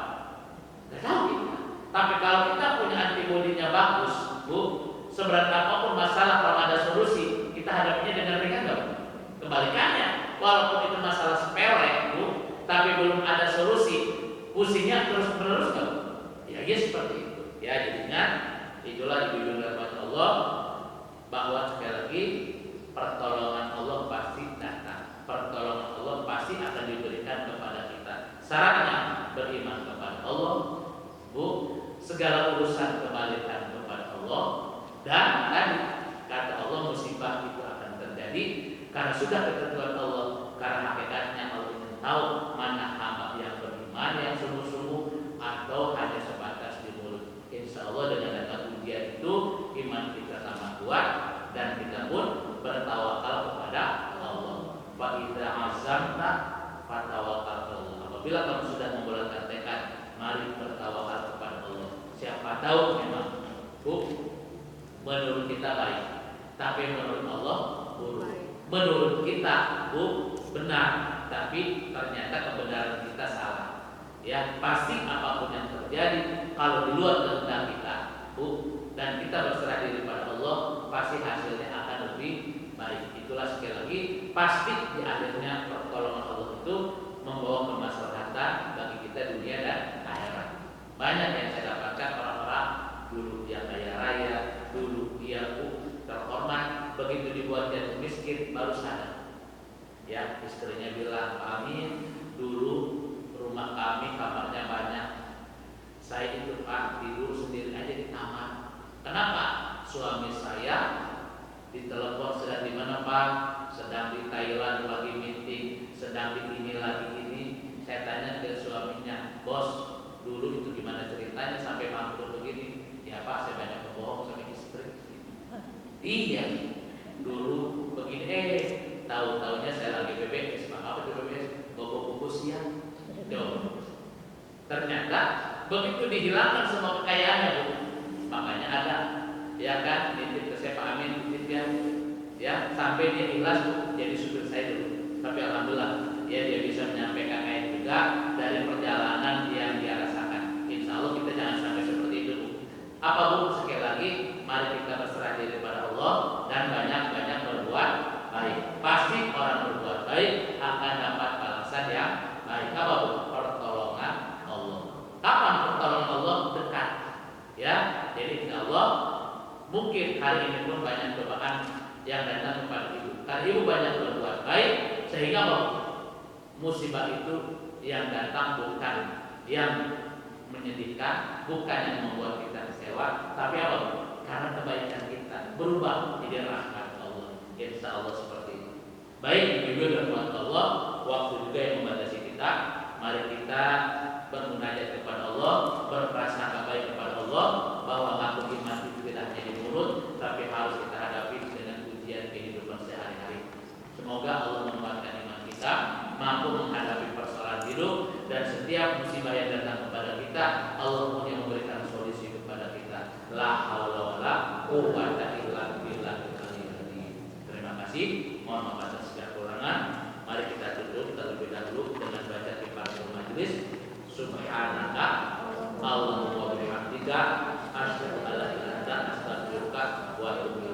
Nggak tahu kita. Tapi kalau kita punya antibodinya bagus, Bu, seberat apapun masalah kalau ada solusi, kita hadapinya dengan ringan nggak, Bu? Kebalikannya, walaupun itu masalah sepele, Bu, tapi belum ada solusi, pusingnya terus menerus nggak, Bu? Ya seperti itu. Ya jadinya itulah dibimbing rahmat Allah bahwa sekali lagi pertolongan Allah pasti datang, pertolongan Allah pasti akan diberikan kepada kita. Syaratnya beriman kepada Allah, Bu, segala urusan kembalikan kepada Allah, dan tadi kata Allah musibah itu akan terjadi karena sudah ketentuan Allah, karena hakikatnya Allah ingin tahu mana hamba yang beriman yang sungguh-sungguh atau hanya sebatas di mulut. Insya Allah dengan datang ujian itu iman kita tambah kuat dan kita pun bertawakal kepada Allah. Wa idza azamta fatawakal Allah. Apabila kamu sudah membulatkan tekad, mari bertawakal kepada Allah. Siapa tahu memang, Bu, menurut kita baik, tapi menurut Allah buruk. Menurut kita, Bu, benar, tapi ternyata kebenaran kita salah. Ya, pasti apapun yang terjadi kalau di luar kehendak kita, Bu, dan kita berserah diri pada Allah, pasti hasilnya akan lebih baik. Itulah sekali lagi, pasti di akhirnya pertolongan Allah itu membawa kemaslahatan bagi kita dunia dan akhirat. Banyak yang saya dapatkan orang-orang dulu dia kaya raya, dulu dia terhormat, begitu dibuat jatuh miskin baru sadar. Ya, istrinya bilang, "Amin, dulu rumah kami kamarnya banyak. Saya itu Pak tidur sendiri aja di kamar. Kenapa? Suami saya ditelepon sedang di mana Pak? Sedang di Thailand lagi meeting, sedang di ini lagi ini." Saya tanya ke suaminya, "Bos, dulu itu gimana ceritanya sampai mampu begini?" "Ya Pak, saya banyak berbohong sama istri." "Iya, dulu begini, tahu-tahunya saya lagi PBS." "Pak, apa itu PBS?" "Bobo bubus siang." Ternyata begitu dihilangkan semua kekayaannya, Bu. Makanya ada, ya kan, nitip ke saya Pak Amin, nitip ya, sampai dia ikhlas jadi supir saya dulu. Tapi alhamdulillah, ya dia bisa menyampaikan ayat juga dari perjalanan yang dia rasakan. Insya Allah kita jangan sampai seperti itu, Bu. Apa Bu? Sekali lagi, mari kita berserah diri pada Allah dan banyak-banyak berbuat baik. Pasti orang berbuat baik akan dapat balasan yang baik. Apa Bu? Pertolongan Allah. Kapan pertolongan Allah? Dekat. Ya, jadi insya Allah mungkin hari ini pun banyak cobaan yang datang kepada ibu. Karena ibu banyak berbuat baik, sehingga musibah itu yang datang bukan yang menyedihkan, bukan yang membuat kita kecewa, tapi apa? Karena kebaikan kita berubah jadi rahmat Allah. Insya Allah seperti itu. Baik, ibu dan rahmat Allah, waktu juga yang membatasi kita. Mari kita bermunajat kepada Allah, berprasangka baik kepada Allah, bahwa ngaku iman itu tidak hanya di mulut, tapi harus kita hadapi dengan ujian kehidupan sehari-hari. Semoga Allah menguatkan iman kita, mampu menghadapi persoalan hidup, dan setiap musibah yang datang kepada kita, Allah pun yang memberikan solusi kepada kita. La haula wala quwwata illa billahil aliyyil azim. Terima kasih. Mohon maaf atas segala kekurangan. Mari kita tutup terlebih dahulu dengan baca kifaratul majelis. Subhanaka Allahumma wa bihamdika asyhadu an la ilaha illa anta astaghfiruka wa atubu